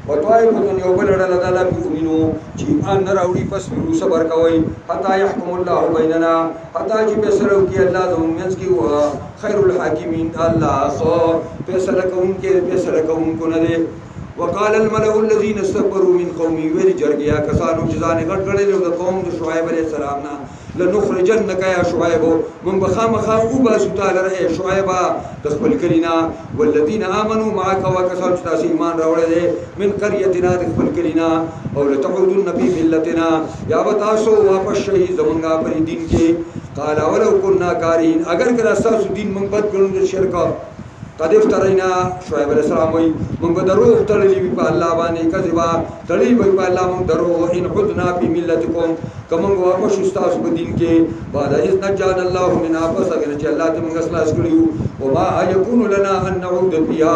وطائفة یو بل وړل د الله مؤمنو چې ایمان نه راوړي پس ورو صبر کوي حتا يحكم الله بيننا حتا چې فیصله وکړي الله زموږ منځ کې خير الحاکمین الله خو فیصله کوونکی فیصله کوونکو نه دی وقال الملأ الذين استكبروا من قومه ویل جرګیا کسانو چې ځان غټ کړل د قوم د شعیب علیه السلام نه لنخرجنك يا شعيب من بخامخا او باسو تعالی رہے شعیب د خپل کلینا والذین آمنوا معك وکسان چې تاسو ایمان راوړل من قريتنا د خپل کلینا او لتعودن في ملتنا یا تاسو واپس شي زمونږه پر دین کې قال ولو كنا كارهين اگر کله تاسو دین من بد ګڼو د شرک قد افترینا شعیب علیہ السلام وی منگو دروغ تڑلی بی پا اللہ بانے کذبا تڑلی بی پا اللہ منگ دروغ ان خدنا پی ملتکم کمنگو واپس استاس بدین کے بعد از نجان اللہ من آپس اگر چی اللہ تی منگ اسلاس کریو وما یکون لنا ان نعود بیا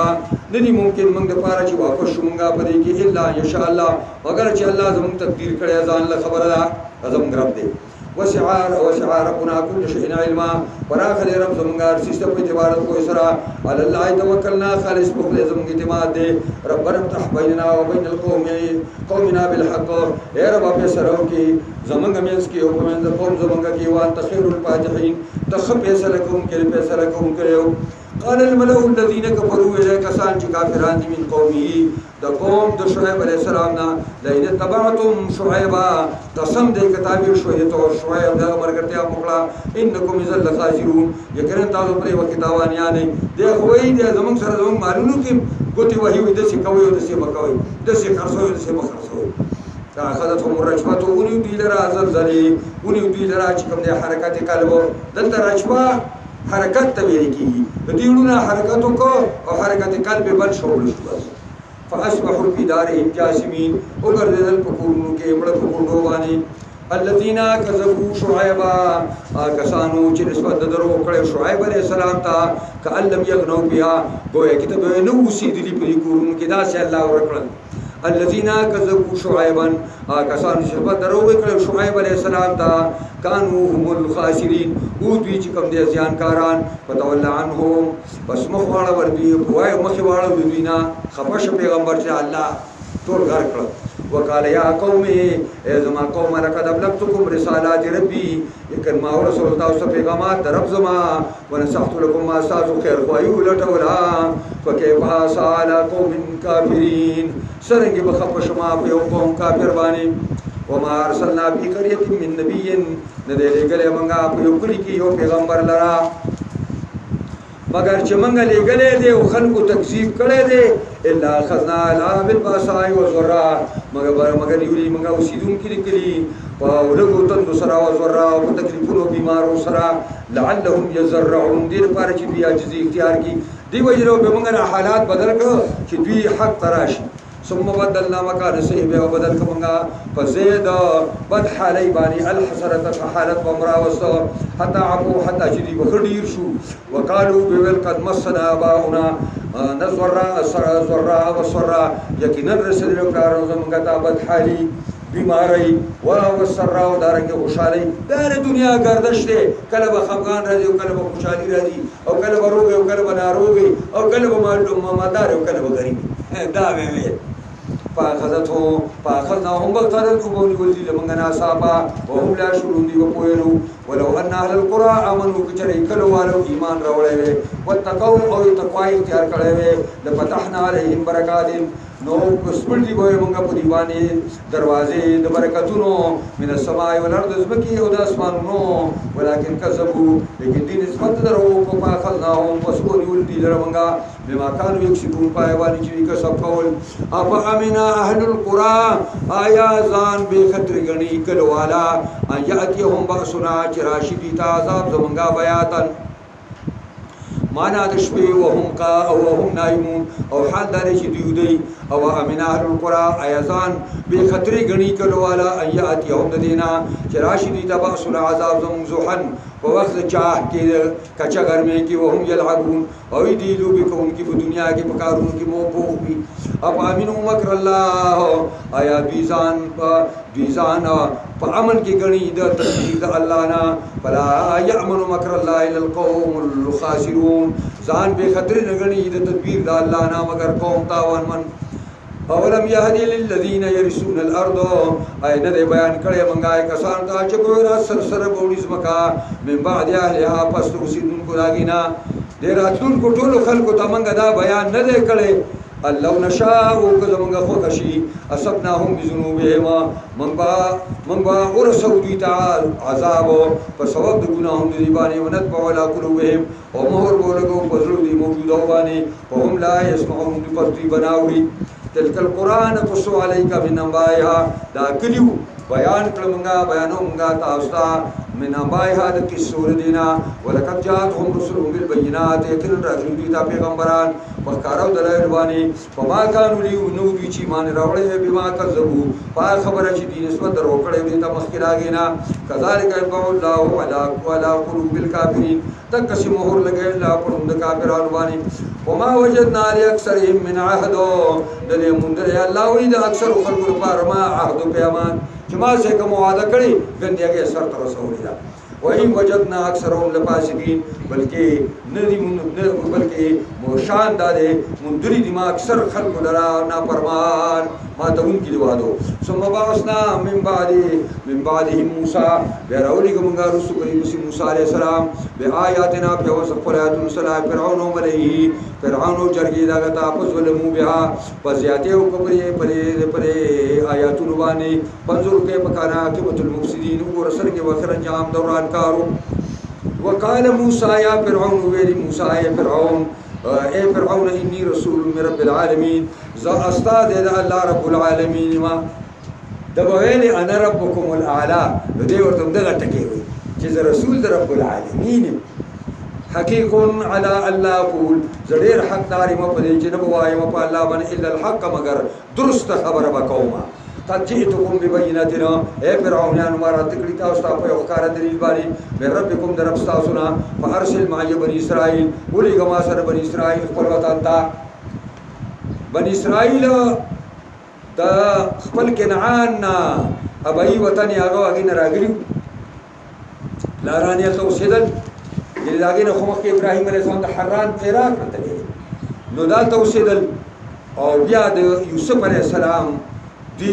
ندی ممکن منگ دپارا چی واپس شو منگا پدے کی اللہ یشاء اللہ مگر چی اللہ زمان تقدیر کرے ازان اللہ خبر دا ازم گرم دے وسع ربنا كل شيء علما وراخ دې رب زمونږ سیسته په اعتبار کوئی سره علی الله توکلنا خالص په خپل زمونږ اعتماد دې ربنا افتح بيننا وبين قومنا بالحق اے رب په سره کې زمونږ مینس کې او په قوم زمونږ کې وانت خير الفاتحين تخ فیصله کوم کې فیصله کوم کړو قال الملأ الذين كفروا الى كسان چې کافران دي من قومه د قوم د شعیب علیہ السلام نه لئن تبعتم شعیبا قسم دې کتابي شعیب او شعیب دا مرګتیا مخلا انکم اذا لخاسرون یقینا تاسو پرې وکتاوان یا نه دی خوې دې زمون سره زمون مالونو کې ګوتې وਹੀ د څه کوي د څه مکوي د څه خرڅوي د څه مخرڅوي اخذتهم الرجفه وني دوی لرا زلزلې وني دوی لرا چې کوم دې حرکت قلب دلته رجفه حرکت ته ویل کیږي د دیړونه حرکتو کو او حرکت قلب بل شول شو بس فاصبحوا في دارهم جاثمين وګرځیدل په کورونو کې مړه په کورونو باندې الذين كذبوا شعيبا کسانو چې نسبت درو کړو شعیب علیہ السلام ته کألم یغنوا بها گویا کتاب نو وسیدلی په کورونو کې دا چې الله ورکړل الذين كذبوا شعيبا کسانو چې نسبت درو کړو شعیب علیہ السلام ته كانوا هم الخاسرين او دوی چې کوم دي زیانکاران فتول عنهم بس مخواړه ور دي وای مخواړه دوی نه خپش پیغمبر چې الله ټول غر کړ وقال يا قوم ازما قوم لقد ابلغتكم رسالات ربي لیکن ما رسول تاسو پیغامات رب زما ونصحت لكم ما اساس خير وایو لټولا فكيف حال قوم كافرين سرنګ بخپش ما په قوم کافر باندې وما ارسلنا في قريه من نبي ندې لګلې منګه په یو کلی کې یو پیغمبر لرا مگر چې منګه لګلې دي او خلکو تکذیب کړي دي الا اخذنا لا بالباساء والضراء مگر یولي منګه اوسیدون کې کلی او لګو تند سرا او ضراء او تکلیفونو بیمارو سرا لعلهم يزرعون دې لپاره چې بیا عجزي اختیار کی دی وجرو به منګه حالات بدل کړ چې دوی حق تراشي ثم بدلنا مكان سيئ وبدل كمنغا فزيد بد حالي باني الحسرة حالت ومرا وسط حتى عفو حتى جدي بخدير شو وقالوا بول قد مسنا اباؤنا نزرا زرا وسرا يقينا رسل لكار زمغا بد حالي بیماری و وسرا و دارنګ خوشالي د دنیا گردش ده کله به خفقان راځي او کله به خوشالي راځي او کله به روغ او کله به ناروغ او کله به مالدار او کله به غریب دا وی فاخذناهم بغتة كبوني ولدي لمنغنا صابا وهم لا شرون دي وقوينو ولو أن أهل القرى آمنوا كجري كلوا ولو إيمان روڑے واتقوا أو تقوى اختيار کرے لفتحنا عليهم بركات نو سپل دی وای مونږه په دیوانه دروازې د برکتونو من السماء والارض زمکی او د اسمانونو ولکن کذبوا لیکن دین نسبت درو کو پاخذناهم وسکون ولدي درمنګه بما كانوا يكسبون پایوانی چې کا سب کول اف امنا اهل القرى آیا ځان به خطر غنی کلوالا یاتيهم باسنا چراشدی تعذاب زمنګه بیاتن مانا د شپې وهم قا او هم نایمون او حال داري چې دیو دی او امنا اهل القرى ايزان به خطرې غني کلوالا ايات يوم دینا چې راشدي تبع سن عذاب زم زحن په وخت چاه کې کچا ګرمه کې وهم يلعبون او دی لو به کوم کې په دنیا کې په کارونو کې مو پوخ وي اب امنو مکر الله آیا بیزان په امن کې غني د تدبیر د الله نه فلا يأمن مکر الله الا القوم الخاسرون ځان به خطر نه غني د تدبیر د الله نه مگر قوم تاوان من اولم يهدي للذين يرثون الارض اين دې بیان کړي منګای کسان ته چې ګور سر بوډیز مکا من بعد اهلها پس توسیدون کو راګینا ډیر اتون کو ټولو خلکو ته منګه دا بیان نه دی کړي الله نشاء وکزمغه خو کشي اصبناهم بذنوبهم من با ورسو دي تعال عذاب په سبب د ګناهونو دی باندې ونتبع على قلوبهم او مهر بولګو پزړو دی موجوده باندې وهم لا يسمعون بفرتي بناوري تلك القرآن قصو عليك من انبائها دا کلیو بیان کلمنگا بیانو منگا تاستا من انبائها دا کسور دینا ولقد جاءتهم رسلهم بالبينات یقینا راغلی دیتا پیغمبران مخکارو دلائل بانی فما کانو لیو نو دوی چی مان راوڑے بما کذبو پا خبر چی دی نسبت در وکڑے دیتا مخکر آگینا کذالک ابقاء اللہ وعلا قلوب الكافرین تک کسی مہر لگے اللہ پرند کافران بانی وما وجدنا لأكثرهم من عهد دلے مندر اللہ وید اکثر خلق پارما عهد پیامان چې ما سره کوم وعده کړی ګندې هغه سر تر رسولې ده وإن وجدنا أكثرهم لفاسقين بلکې ندی بلکې موشان داده مندری دما اکثر خلق لرا نافرمان ما تون کی دوادو ثم بعثنا من بعدهم موسى بیراولی کومګه رسول کریم موسی علیہ السلام بآیاتنا په وسفرات السلام فرعون علیه فرعون جرګی دا غتا پس ولمو بها پزیاته او کبرې پرې آیاتونو باندې پنځور کې پکانا کې المفسدين او رسل کې وخر انجام دوران کارو وقال موسى يا فرعون ويلي موسى يا فرعون اے فرعون انی رسول من رب العالمین ز استاد الله رب العالمین ما دبویلی انا ربکم الاعلى دې ورته دغه ټکی وي چې رسول رب العالمین حقیق على الله اقول زړیر حق داري ما په دې چې نه وایم په الله باندې الا الحق مگر درست خبره وکوما قد جئتكم ببيناتنا اے فرعونان مارا تکړی تاسو ته په وقار دلیل باندې مې ربکم در رب تاسو نه فارسل معي بني اسرائيل ولي غما سره بني اسرائيل خپل وطن ته بني اسرائيل د خپل کنعان ابي وطن هغه اگین راغلی لارانه ته وسیدل دغه خو مخکې ابراهيم عليه السلام د حران عراق ته نو دا ته وسیدل او بیا د یوسف عليه السلام دی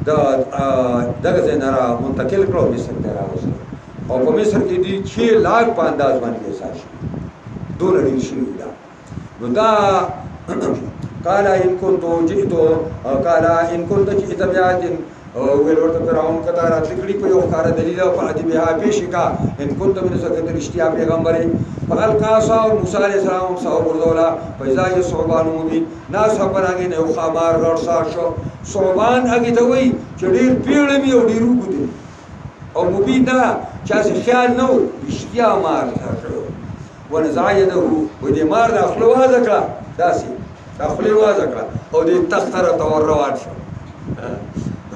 دغه ځنرا منتقل کړو مصر ته راوځي او په مصر کې دی 6 लाख په انداز باندې اساس دولار یې شي دا نو دا قال ان كنت جئت قال ان كنت جئت بيات ویل ورته فرعون کته راتلکړي په یو کار دلیل او په ادبه پیش کا ان كنت من سکت رشتیا پیغمبري فالقاسا موسی عليه السلام صاحب ورزولا فاذا يصعبان مبين ناس خبرانګي نه خمار ورسا شو صعبان هغه ته وای چې ډیر پیړ می او ډیر وګدي او مبين دا چې خیال نو رشتیا مار ونزعيده ودي مار اخلو ذکر داسي اخلو ذکر او دې تختره تور روان شو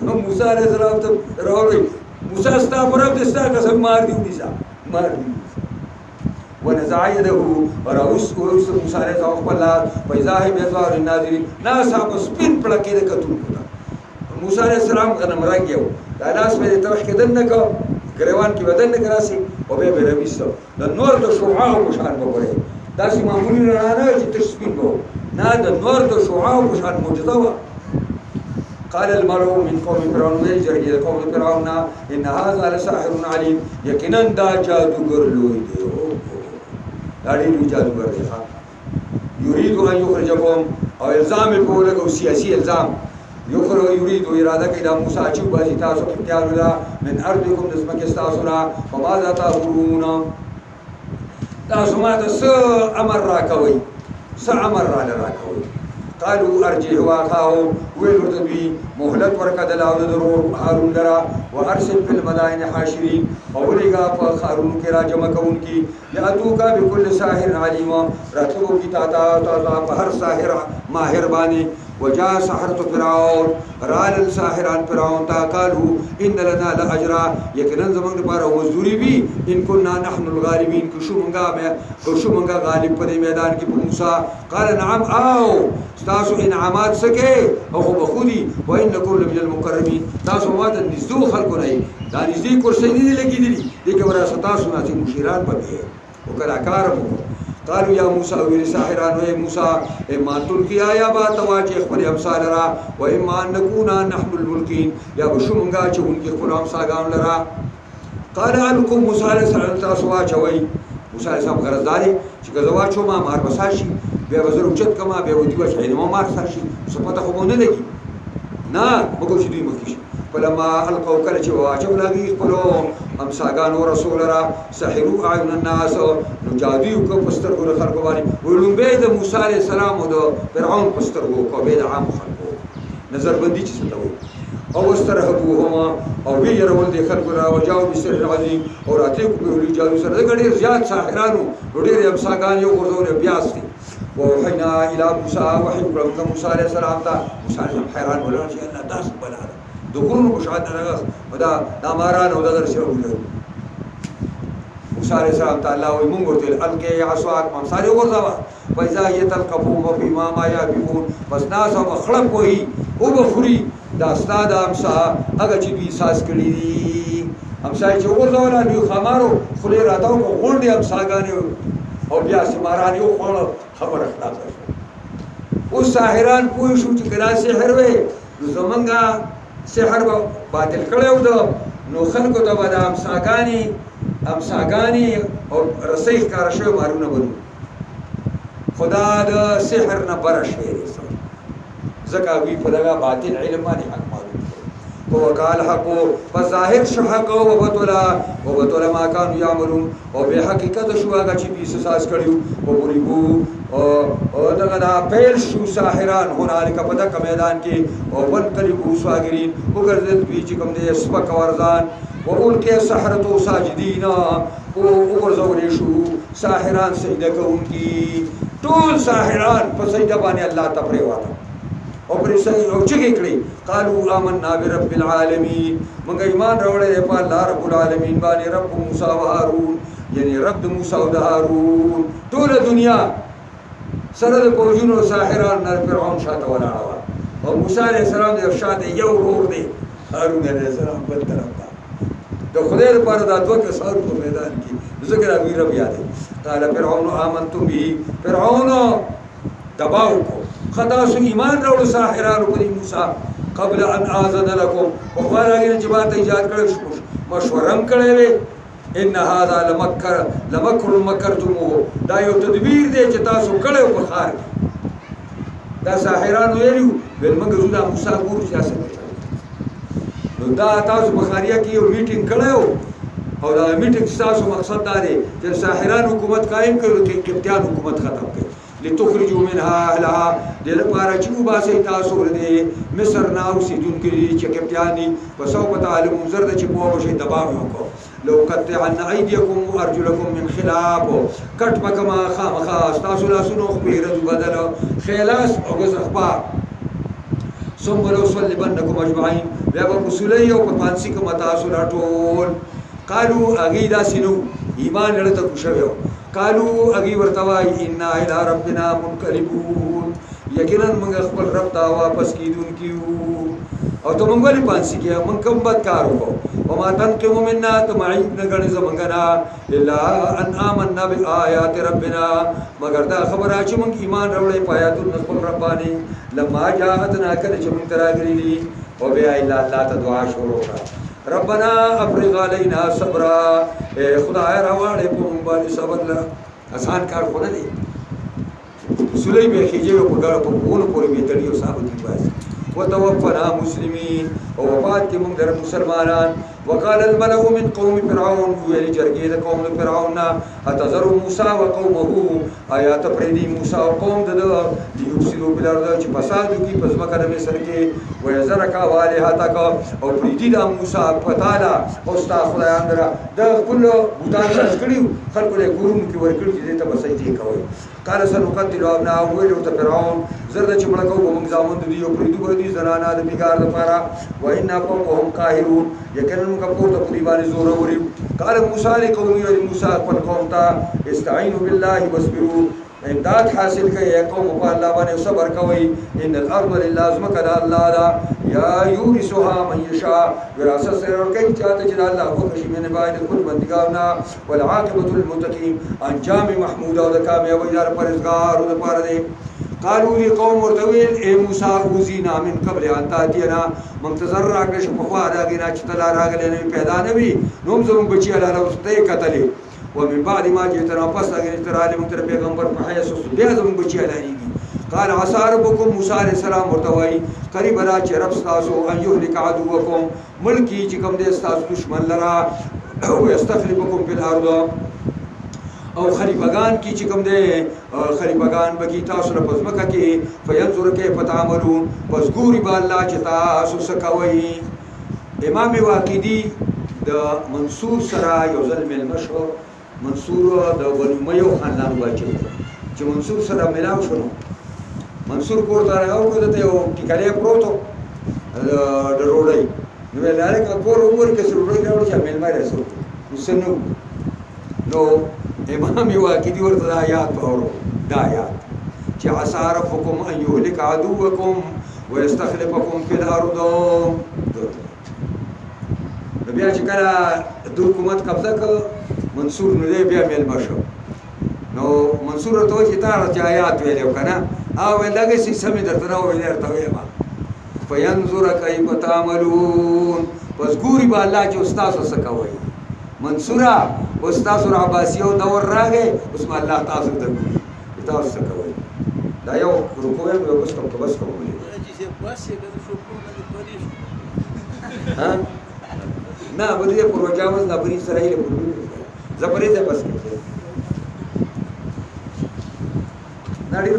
موسی علیہ السلام ته راوړي موسی ستا پرب دستا قسم مار دی ونیسا مار دی ونزعيده وراوس موسی علیہ السلام خپل پیدا هي بیزوار الناظرین ناس هغه سپین پړکې د کتو موسی علیہ السلام غنم راګیو دا ناس په توح کې دنه کو غریوان کې بدن نه کراسي او به به رمیسو د نور د شعاع مشان وګوري دا چې معمولی نه چې تشبین وو نه د نور د شعاع مشان معجزه و قال الملو من قوم فرعون ويجري قوم فرعون ان هذا لساحر عليم يقينا دا جادوگر لوی دی دا ډیر جادوگر دی يريد ان يخرجكم او الزام په لګو سیاسي الزام يريد اراده کړه موسی چې بازي تاسو اختیار ولا من ارضكم نسمك استاسنا فماذا تقولون تاسو ما ته امر راکوي امر راکوي قالوا ارجه واخاه ويل ورتبي مهلت ورکد لاود ضرور هارون لرا وارسل في المدائن حاشرين اولغا فخارون کې را جمع کون کی یاتوکا بكل ساحر علیم راتلو کی تا هر ساحر ماهر بانی وجاء سحرة فرعون رال الساحران فرعون تا قالوا ان لنا لاجرا یقینا زمون لپاره مزدوری وی ان كنا نحن الغالبين کوشو منګه غالب په میدان کې موسی قال نعم او تاسو انعامات سکے او خو بخودي وانکم لمن المقربين تاسو ماته نزدو خلکو نه دا نزدې کرسي نه لګې دي دغه ورا تاسو نه چې مشیران پکې او کلاکار مو قالوا يا موسى ويل ساحران و موسى اما تلقي يا با تواجه خپل امثال را و اما نكون نحن الملكين يا بشمغا چې انکی خپل امثاغان لرا قال الكم موسى عليه السلام تاسو واچوي موسی عليه السلام غرضداري چې غزوا چو ما مار بساشي بیا وزر اوچت کما بیا ودی وش اینما مار ساشي صفته خو نه لګي نه وګو چې دوی مخکې فلما القوا کله چې واچو لاګي خپل امساګان او رسول را سحروا اعين الناس نو جادو کو پستر ګور خلکو باندې ولومبه د موسی عليه السلام او د فرعون پستر ګو کو به د عام خلکو نظر بندي چې څه او استرهبوهما او وی يرول دي خلکو را وجاو بسر العظیم او راته کو به جادو سره ګډیر زیات ساحرانو ډېر امساګان یو ورزول بیاستي ووحينا الى موسى وحي موسى عليه السلام تا موسی عليه حیران ولا چې الله تاسو بلاره دغون مشاهد نه ودا داماران او دغه شو موسی عليه السلام تعالی وي مونږ ورته الکه عصاک ممساري ورځوا فاذا يتلقفوا فيما ما يبيون بس ناس او خلق وي او بخوري دا ستا د امسا هغه چې دوی ساز کړي دي امسا چې وغورځوله دوی خمارو خولې راتاو کړو غونډې امساګانې او بیا سماران یې وخوړل خبره خلاصه شوه اوس ساحران پوه شو چې که دا سحر وی نو زمونږ سحر به باطل کړی و ده نو خلکو ته به د امساګانې او رسۍ ښکاره شوي مارونه به خو دا د سحر نه بره شوی دی ځکه هغوی په دغه باطل علم باندې حق معلوم کړو وقال حق په ظاهر شو حق وبطل ما كانوا يعملون او به حقیقت شو هغه چې دوی ساز کړي او غریبو او دغه دا پیل شو ساحران هنالک په دغه میدان کې او بل قلبو ساګرین وګرځل دوی چې کوم دي سپک ورزان وألقي السحرة ساجدين وغرزول شو ساحران سجده کوونکي ټول ساحران په سجده باندې الله ته پریواته او پرې سجده او چغې کړې قالوا آمنا برب العالمین موږ ایمان راوړی په الله رب العالمین باندې رب موسی او هارون یعنی رب د موسی او د هارون ټول دنیا سره د پوجونو ساحران نه فرعون شاته ولاړه او موسی علیه السلام د شاته یو ورور دی هارون علیه السلام بل طرف د خدای لپاره دا دوه کسان په میدان کې ذکر هغوی رب یادوي قال فرعون آمنتم به فرعون دباو کو خدا سو ایمان راوړو ساحرانو په موسی قبل ان آذن لكم وقال هغه چې ما ته ایجاد کړو مشورم کړی وي ان هذا لمکر مکرتموه دا یو تدبیر دی چې تاسو کړو په ښار کې دا ساحرانو ویلو ول موږ زو دا موسی ګورو چې تاسو نو دا تاسو بخاریه کې یو میټینګ کړو او دا میټینګ تاسو مقصد دا دی چې ساحران حکومت قائم کړو کې کپتان حکومت ختم کړي لتخرجوا منها اهلها د لپاره چې وباسي تاسو ورته مصر نه اوسیدونکو چې کپتان دي وسو په تعلم زرد چې په وشي دباو وکړو لو قطعن ايديكم وارجلكم من خلاف کټ پکما خامخا تاسو لاسونو خپل بدل خلاص او غزخبا ثم لو صلبنكم اجمعين بیا په رسولي او په پانسي کې متاسو راټول قالوا اغيدا سينو ایمان لرته خوشو قالوا اغي ورتوای ان الى ربنا منقلبون یقینا موږ خپل رب ته واپس کیدونکو او ته موږ ولې پانسي کې موږ کوم بد کار وکړو وما تنقم منا تمعيب نګړې زمنګنا الا ان آمنا بآيات ربنا مگر دا خبره چې موږ ایمان راوړې پایاتو خپل رباني لما جاءتنا کله چې موږ تراغلي دي او بیا الله ته دعا شروع کړه ربنا افرغ علينا صبرا خدای راوړې په موږ باندې صبر لره آسان کار خو نه دی سولې به خېجه په ګړه په ګونو پورې به تړي او ثابت دي بس وتوفنا مسلمين ووفات کې موږ در مسلمانان وقال الملأ من قوم فرعون ویل جرګې د قوم فرعون اتذر موسی وقومه آیات پرېدي موسی او قوم د یفسدوا بالارض چې فساد کوي پس مکه د مصر کې ويزرک والهاتک او پرېدي د موسی پتاله او ستا خدای اندره د خپل بوتان کړیو خلکو له ګورم کې ورکړي چې ته بسې کوي قال سنقتل ابناء ویل ته فرعون زرد چې مړکو موږ ځامن دي او پرېدو باندې زنانه د بیګار لپاره وإنا فوقهم قاهرون یقینا موږ په پورته باندې زور اوري قال موسی لقومه موسی خپل قوم ته استعینوا بالله واصبروا امداد حاصل کړئ قوم په الله باندې صبر کوئ ان الارض لله زمکه د الله دا یا یورثها من یشاء وراثت سره ورکوي چاته چې الله وکړي من باید خپل بندګانو والعاقبه للمتقین انجام محمود او د کامیابی لپاره پرهیزګار او لپاره دی قالوا لقوم مرتويل اي موسى اوزينا من قبل ان تاتينا منتظر راغله شپه خو راغینا چې تلا راغله نه پیدا نه وي نوم زمون بچي الله راوستي قتلې ومن بعد ما جئتنا پس اگر تر عالم تر پیغمبر په حیث بیا زمون بچي الله نیږي قال عسى ربكم موسى عليه السلام مرتوي قریب را چې رب تاسو ان يهلك عدوكم ملکی چې کوم دې تاسو دشمن لرا او يستخلفكم في الارض او خلیفگان کی چې کوم دې خلیفگان بکی تاسو نه پزمکه کې فینظر کیف تعملون پس ګوري با الله چې تاسو څه کوي امام واقدی د منصور سره یو ځل ملمشو منصور د بنو خاندان بچو چې منصور سره ملاو شنو منصور کوړه راغو ته یو ټیکلې پروتو د روړی نو ولاره کور عمر کې سره روړی راوړي چې ملما رسو وسنو نو امام واقدی ورته آیات اورو دا آیات چې عسى ربكم ان يهلك عدوكم ويستخلفكم في الارض بیا چې کله د حکومت قبضه کړ منصور نو دی بیا میلمه شو نو منصور ته وایي چې تا راته آیات ویلې وو که نه هغه ویل دغه څه سمې درته نه ویلې درته ویم فینظر کیف تعملون پس ګوري به الله چې ستاسو څه کوئ منصوره اوس تاسو را عباسیو دور راغی اوس به الله تاسو ته ګوري چې تاسو څه کوئ دا یو رکوع یم یو بس کوم که بس کوم نه بری پر وجاوز نه بری اسرائیل پر زبرې ده بس نه ډېر